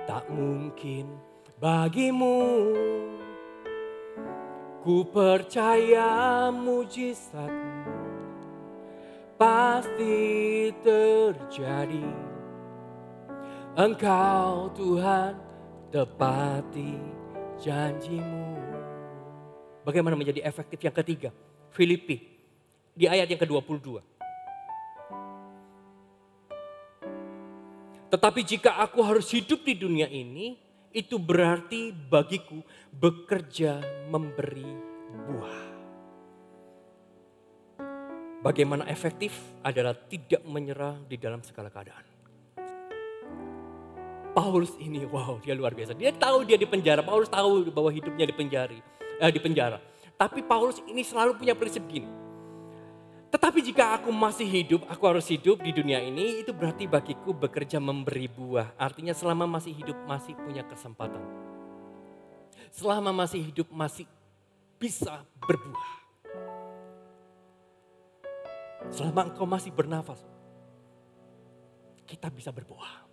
Speaker 2: tak mungkin bagimu. Ku percaya mujizatmu pasti terjadi. Engkau Tuhan tepati janjimu. Bagaimana menjadi efektif? Yang ketiga, Filipi di ayat yang ke-22. Tetapi jika aku harus hidup di dunia ini, itu berarti bagiku bekerja memberi buah. Bagaimana efektif adalah tidak menyerah di dalam segala keadaan. Paulus ini, wow, dia luar biasa. Dia tahu dia di penjara. Paulus tahu bahwa hidupnya di penjara. Tapi Paulus ini selalu punya prinsip gini. Tetapi jika aku masih hidup, aku harus hidup di dunia ini, itu berarti bagiku bekerja memberi buah. Artinya selama masih hidup masih punya kesempatan. Selama masih hidup masih bisa berbuah. Selama engkau masih bernafas, kita bisa berbuah.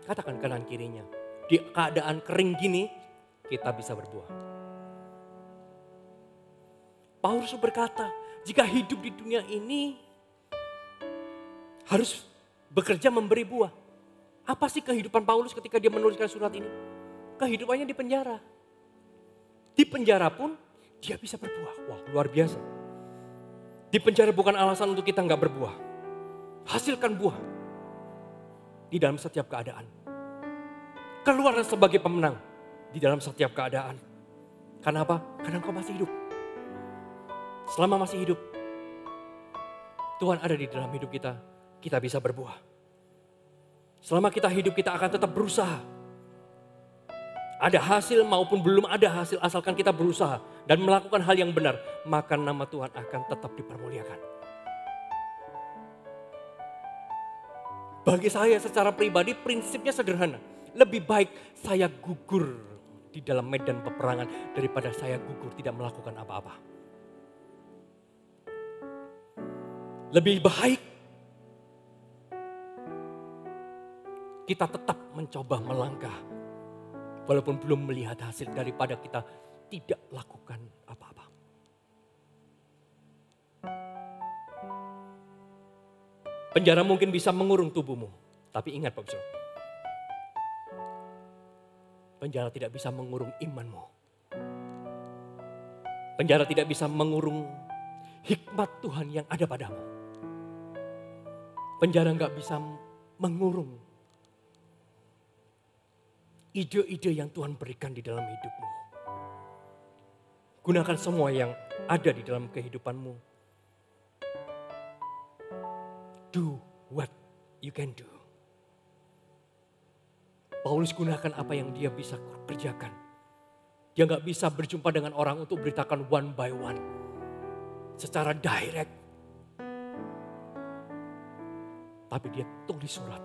Speaker 2: Katakan kanan kirinya, di keadaan kering gini kita bisa berbuah. Paulus berkata, jika hidup di dunia ini harus bekerja memberi buah. Apa sih kehidupan Paulus ketika dia menuliskan surat ini? Kehidupannya di penjara. Di penjara pun dia bisa berbuah. Wah, luar biasa. Di penjara bukan alasan untuk kita nggak berbuah. Hasilkan buah di dalam setiap keadaan. Keluar sebagai pemenang di dalam setiap keadaan. Karena apa? Karena engkau masih hidup. Selama masih hidup, Tuhan ada di dalam hidup kita, kita bisa berbuah. Selama kita hidup, kita akan tetap berusaha. Ada hasil maupun belum ada hasil, asalkan kita berusaha dan melakukan hal yang benar, maka nama Tuhan akan tetap dipermuliakan. Bagi saya secara pribadi, prinsipnya sederhana. Lebih baik saya gugur di dalam medan peperangan daripada saya gugur tidak melakukan apa-apa. Lebih baik kita tetap mencoba melangkah walaupun belum melihat hasil daripada kita tidak lakukan apa-apa. Penjara mungkin bisa mengurung tubuhmu, tapi ingat Pak Bro, penjara tidak bisa mengurung imanmu. Penjara tidak bisa mengurung hikmat Tuhan yang ada padamu. Penjara gak bisa mengurung ide-ide yang Tuhan berikan di dalam hidupmu. Gunakan semua yang ada di dalam kehidupanmu. Do what you can do. Paulus gunakan apa yang dia bisa kerjakan. Dia gak bisa berjumpa dengan orang untuk beritakan one by one. Secara direct. Tapi dia tulis surat.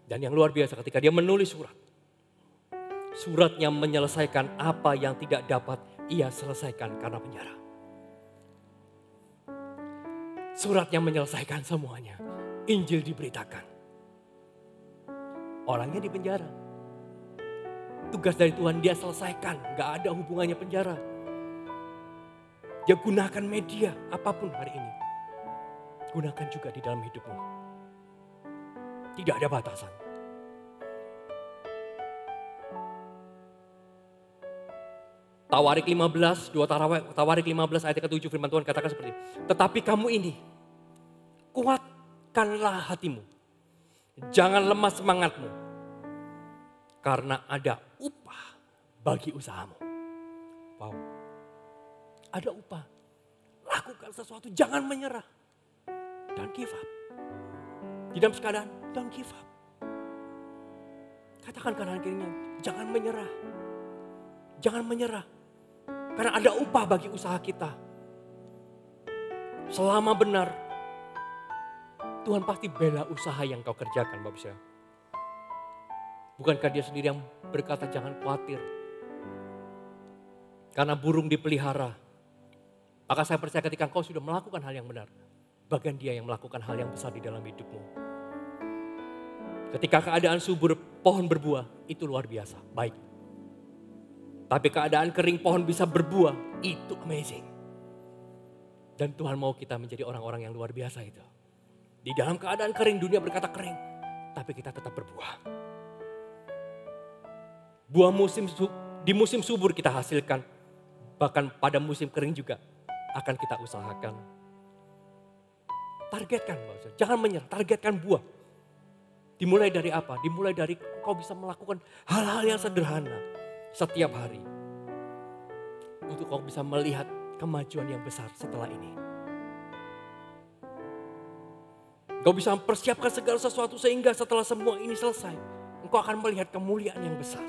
Speaker 2: Dan yang luar biasa ketika dia menulis surat. Suratnya menyelesaikan apa yang tidak dapat ia selesaikan karena penjara. Suratnya menyelesaikan semuanya. Injil diberitakan. Orangnya di penjara. Tugas dari Tuhan dia selesaikan. Gak ada hubungannya penjara. Dia gunakan media apapun hari ini. Gunakan juga di dalam hidupmu. Tidak ada batasan. Tawarik 15, Tawarik 15 ayat ke-7 firman Tuhan katakan seperti ini. Tetapi kamu ini, kuatkanlah hatimu. Jangan lemah semangatmu. Karena ada upah bagi usahamu. Wow. Ada upah. Lakukan sesuatu, jangan menyerah. Don't give up. Di dalam keadaan, don't give up. Katakan kanan kirinya, jangan menyerah. Jangan menyerah. Karena ada upah bagi usaha kita. Selama benar, Tuhan pasti bela usaha yang kau kerjakan Bapak saya. Bukankah dia sendiri yang berkata jangan khawatir. Karena burung dipelihara. Maka saya percaya ketika kau sudah melakukan hal yang benar, Bahkan Dia yang melakukan hal yang besar di dalam hidupmu. Ketika keadaan subur, pohon berbuah, itu luar biasa, baik. Tapi keadaan kering, pohon bisa berbuah, itu amazing. Dan Tuhan mau kita menjadi orang-orang yang luar biasa itu. Di dalam keadaan kering, dunia berkata kering, tapi kita tetap berbuah. Buah di musim subur kita hasilkan, bahkan pada musim kering juga akan kita usahakan. Targetkan, jangan menyerah, targetkan buah. Dimulai dari apa? Dimulai dari kau bisa melakukan hal-hal yang sederhana setiap hari. Untuk kau bisa melihat kemajuan yang besar setelah ini. Kau bisa mempersiapkan segala sesuatu sehingga setelah semua ini selesai, engkau akan melihat kemuliaan yang besar.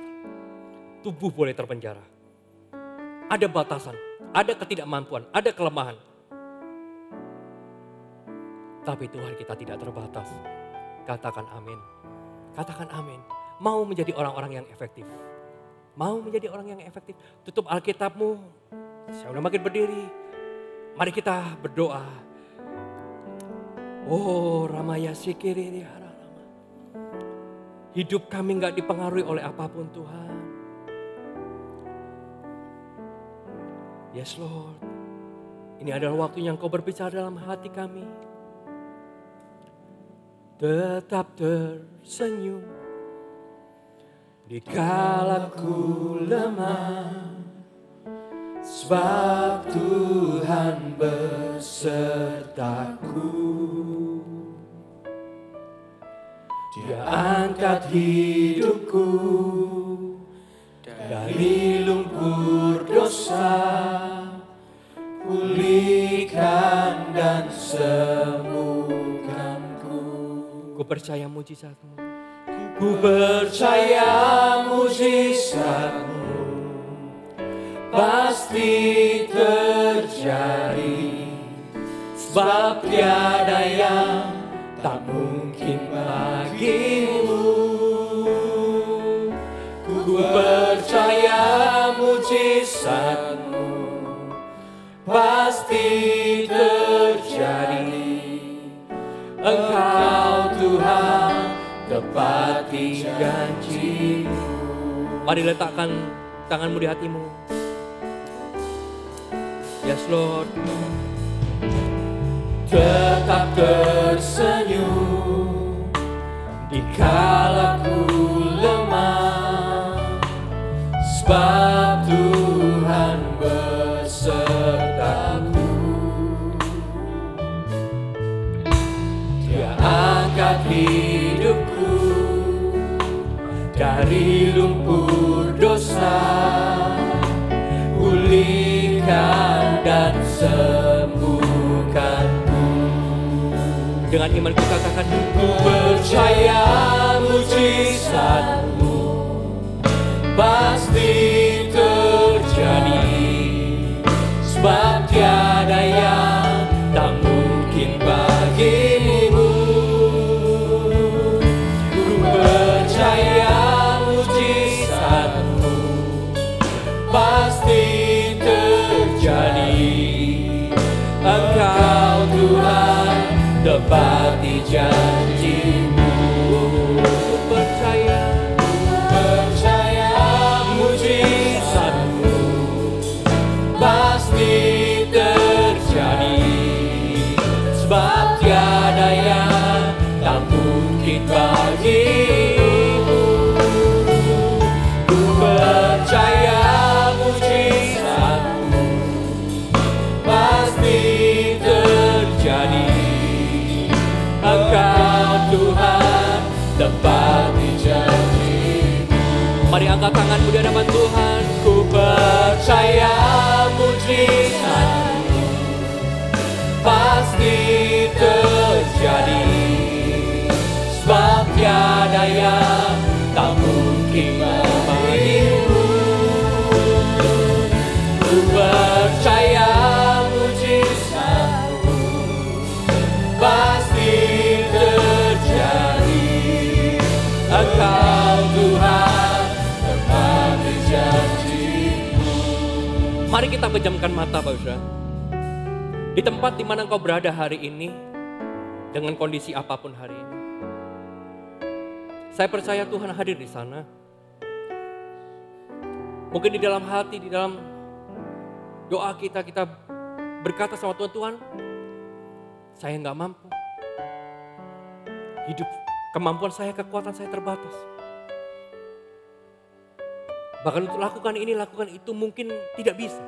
Speaker 2: Tubuh boleh terpenjara. Ada batasan, ada ketidakmampuan, ada kelemahan. Tapi Tuhan kita tidak terbatas. Katakan amin. Katakan amin. Mau menjadi orang-orang yang efektif. Mau menjadi orang yang efektif. Tutup Alkitabmu. Saya udah makin berdiri. Mari kita berdoa. Oh Ramaya Sikiri Rama. Hidup kami gak dipengaruhi oleh apapun Tuhan. Yes Lord. Ini adalah waktunya Engkau berbicara dalam hati kami. Tetap tersenyum dikala ku lemah, sebab Tuhan besertaku. Dia angkat hidupku dari lumpur dosa, pulihkan dan sembuhkanku. Ku percaya mujizatmu. Ku percaya mujizatmu pasti terjadi, sebab tiada yang tak mungkin bagimu. Ku percaya mujizatmu pasti terjadi. Engkau Tuhan tepati janji-Mu. Mari letakkan tanganmu di hatimu. Yes Lord. Tetap tersenyum dikala ku lemah, sebab Tuhan besertaku. Dia angkat hidupku dari lumpur dosa, pulihkan dan sembuhkanku. Dengan iman ku katakan, ku percaya mujizatmu pasti terjadi, sebab tiada yang tak mungkin bagimu. Ku percaya mujizatmu pasti terjadi. Engkau Tuhan tepati janji-Mu. Ku percaya mujizatmu pasti terjadi, sebab tiada yang tak mungkin bagimu. Ku percaya mujizatmu pasti terjadi. Engkau Tuhan tepati janji-Mu. Mari angkat tanganmu di hadapan Tuhan. Ku percaya mujizatmu pasti terjadi, sebab tiada yang tak mungkin bagimu. Ku percaya mujizatmu pasti terjadi. Engkau Tuhan tepati janji-Mu. Mari kita pejamkan mata, Bapak Saudara. Di tempat di mana engkau berada hari ini, dengan kondisi apapun hari ini, saya percaya Tuhan hadir di sana. Mungkin di dalam hati, di dalam doa kita berkata sama Tuhan, Tuhan, saya nggak mampu. Hidup, kemampuan saya, kekuatan saya terbatas. Bahkan untuk lakukan ini, lakukan itu mungkin tidak bisa.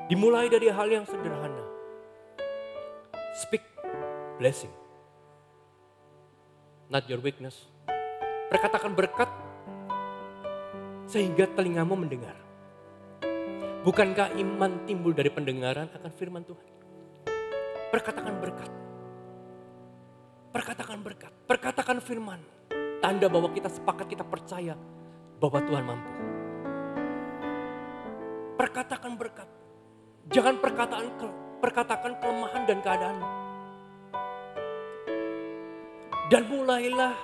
Speaker 2: Dimulai dari hal yang sederhana. Speak blessing. Not your weakness. Perkatakan berkat sehingga telingamu mendengar. Bukankah iman timbul dari pendengaran akan firman Tuhan? Perkatakan berkat. Perkatakan berkat. Perkatakan firman. Tanda bahwa kita sepakat, kita percaya bahwa Tuhan mampu. Perkatakan berkat. Jangan perkatakan kelemahan dan keadaanmu. Dan mulailah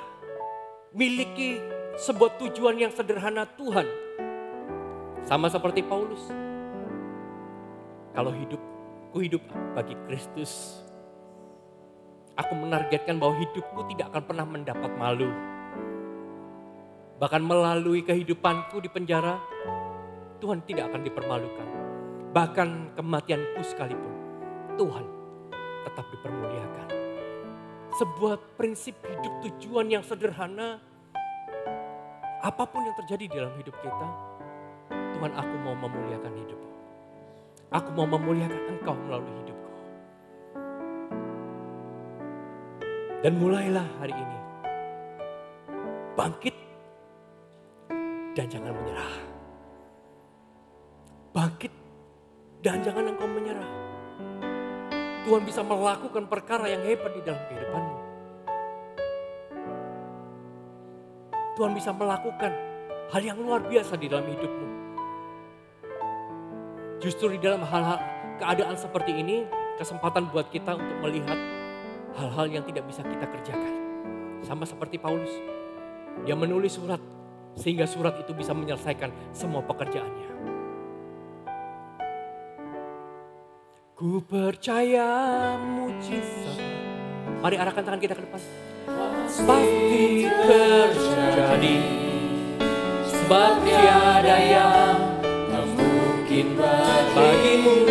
Speaker 2: miliki sebuah tujuan yang sederhana Tuhan. Sama seperti Paulus. Kalau hidup, ku hidup bagi Kristus. Aku menargetkan bahwa hidupku tidak akan pernah mendapat malu. Bahkan melalui kehidupanku di penjara, Tuhan tidak akan dipermalukan. Bahkan kematianku sekalipun, Tuhan tetap dipermuliakan. Sebuah prinsip hidup tujuan yang sederhana. Apapun yang terjadi di dalam hidup kita, Tuhan, aku mau memuliakan hidupku. Aku mau memuliakan Engkau melalui hidupku. Dan mulailah hari ini. Bangkit dan jangan menyerah. Bangkit dan jangan engkau menyerah. Tuhan bisa melakukan perkara yang hebat di dalam kehidupanmu. Tuhan bisa melakukan hal yang luar biasa di dalam hidupmu. Justru di dalam hal-hal keadaan seperti ini, kesempatan buat kita untuk melihat hal-hal yang tidak bisa kita kerjakan. Sama seperti Paulus. Dia menulis surat sehingga surat itu bisa menyelesaikan semua pekerjaannya. Ku percaya mujizat. Mari arahkan tangan kita ke depan. Pasti terjadi, sebab tiada yang tak mungkin bagimu.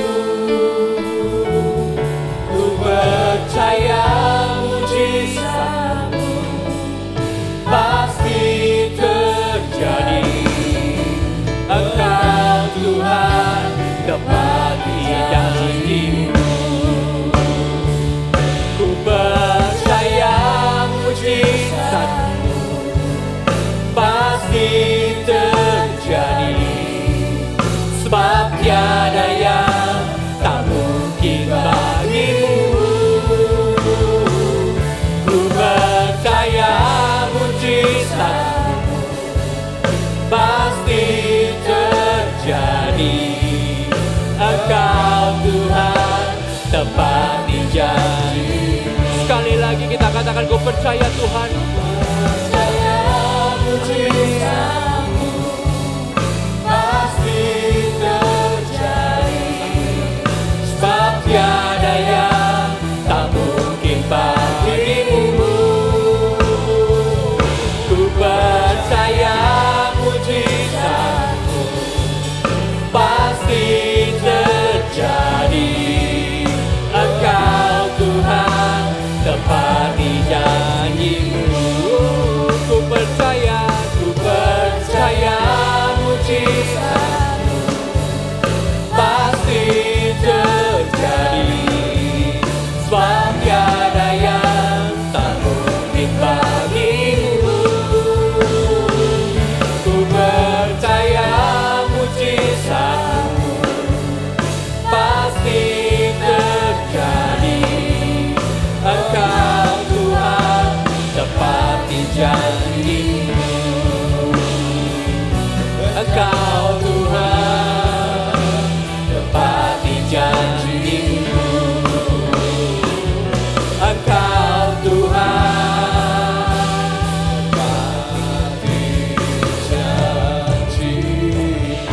Speaker 2: Ku percaya mujizatmu pasti terjadi. Engkau Tuhan tepati janjimu. Ku percaya mujizatmu pasti terjadi, sebab tiada yang tak mungkin bagimu. Ku percaya mujizatmu pasti terjadi. Engkau Tuhan tepati janji. Sekali lagi kita katakan, ku percaya Tuhan. Percaya mujizatmu pasti terjadi, sebab tiada yang tak mungkin bagimu. Ku percaya mujizatmu pasti terjadi. Engkau Tuhan tepati janjimu. Ku percaya mujizatmu pasti terjadi, sebab tiada yang tak mungkin bagimu. Ku percaya mujizatmu pasti terjadi. Engkau Tuhan tepati janjimu. Engkau Tuhan tepati janjimu. Engkau Tuhan tepati janji.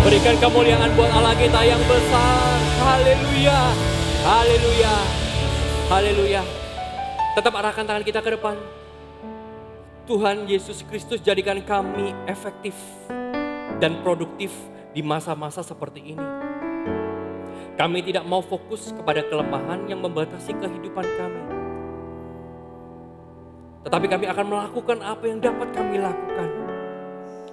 Speaker 2: Berikan Berikan kemuliaan buat Allah kita yang besar. Haleluya. Haleluya. Haleluya. Tetap arahkan tangan kita ke depan. Tuhan Yesus Kristus, jadikan kami efektif dan produktif di masa-masa seperti ini. Kami tidak mau fokus kepada kelemahan yang membatasi kehidupan kami. Tetapi kami akan melakukan apa yang dapat kami lakukan.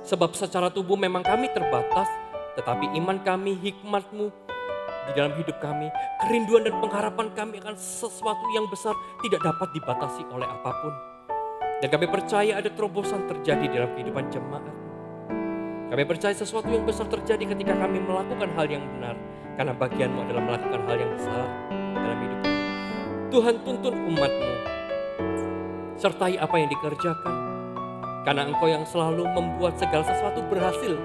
Speaker 2: Sebab secara tubuh memang kami terbatas, tetapi iman kami, hikmat-Mu di dalam hidup kami, kerinduan dan pengharapan kami akan sesuatu yang besar tidak dapat dibatasi oleh apapun. Dan kami percaya ada terobosan terjadi dalam kehidupan jemaat. Kami percaya sesuatu yang besar terjadi ketika kami melakukan hal yang benar. Karena bagian-Mu adalah melakukan hal yang besar dalam hidup kami. Tuhan, tuntun umat-Mu. Sertai apa yang dikerjakan. Karena Engkau yang selalu membuat segala sesuatu berhasil.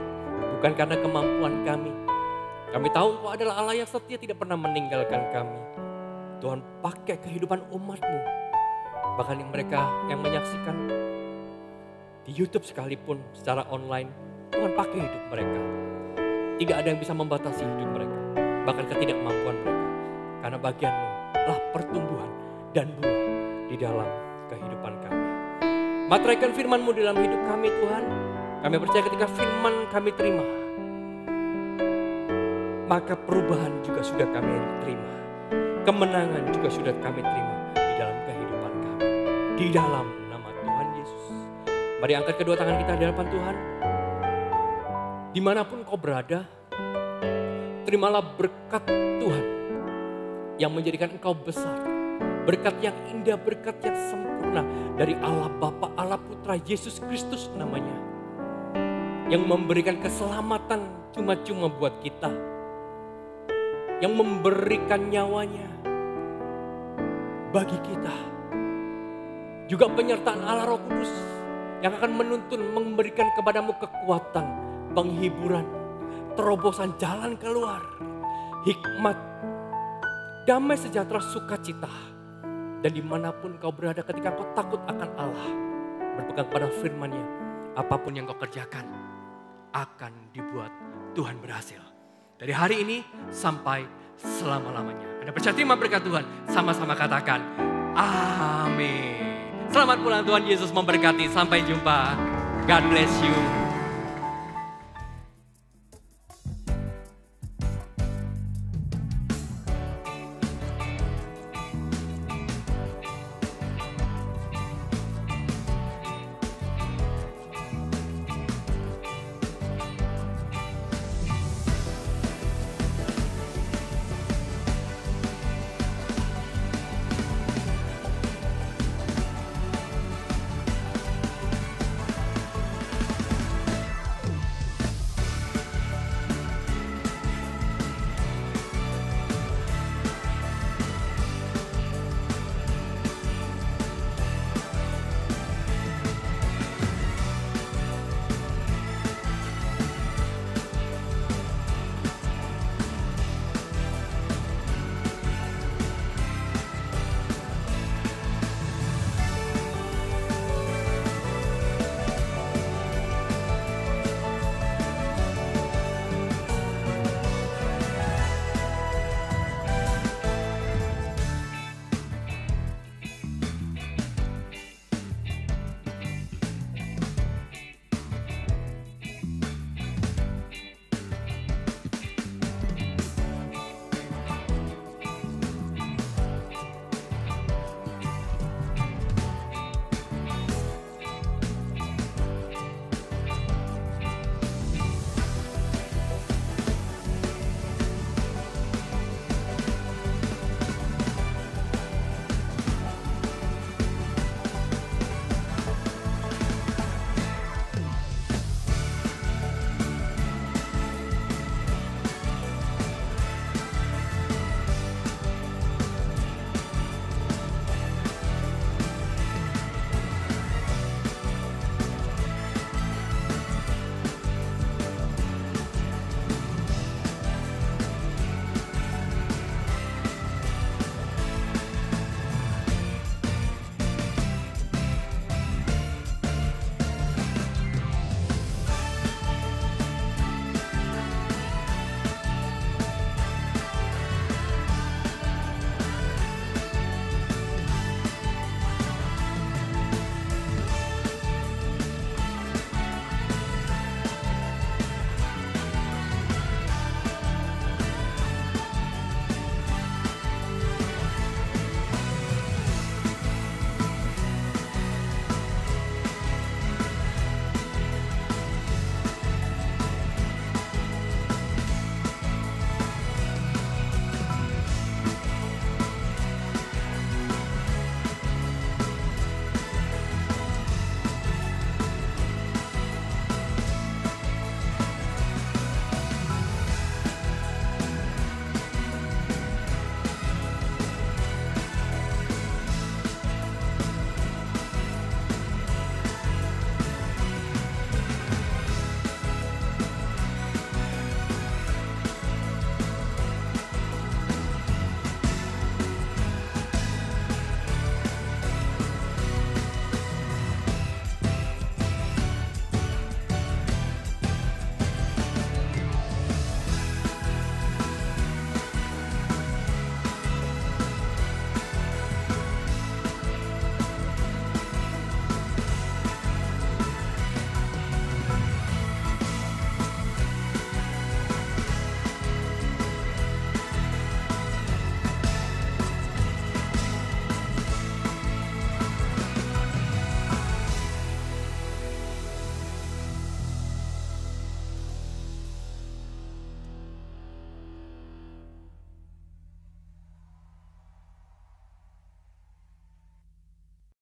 Speaker 2: Bukan karena kemampuan kami. Kami tahu Engkau adalah Allah yang setia, tidak pernah meninggalkan kami. Tuhan, pakai kehidupan umat-Mu. Bahkan yang mereka yang menyaksikan di YouTube sekalipun secara online, Tuhan pakai hidup mereka. Tidak ada yang bisa membatasi hidup mereka, bahkan ketidakmampuan mereka. Karena bagian-Mu lah pertumbuhan dan buah di dalam kehidupan kami. Materaikan firman-Mu dalam hidup kami Tuhan. Kami percaya ketika firman kami terima, maka perubahan juga sudah kami terima. Kemenangan juga sudah kami terima di dalam kehidupan kami. Di dalam nama Tuhan Yesus. Mari angkat kedua tangan kita di hadapan Tuhan. Dimanapun kau berada, terimalah berkat Tuhan yang menjadikan engkau besar. Berkat yang indah, berkat yang sempurna dari Allah Bapa, Allah Putra, Yesus Kristus namanya. Yang memberikan keselamatan cuma-cuma buat kita. Yang memberikan nyawanya bagi kita. Juga penyertaan Allah Roh Kudus yang akan menuntun, memberikan kepadamu kekuatan, penghiburan, terobosan jalan keluar, hikmat, damai sejahtera, sukacita. Dan dimanapun kau berada ketika kau takut akan Allah, berpegang pada firman-Nya, apapun yang kau kerjakan akan dibuat Tuhan berhasil. Dari hari ini sampai selama-lamanya. Anda percaya terima berkat Tuhan, sama-sama katakan amin. Selamat pulang, Tuhan Yesus memberkati. Sampai jumpa. God bless you.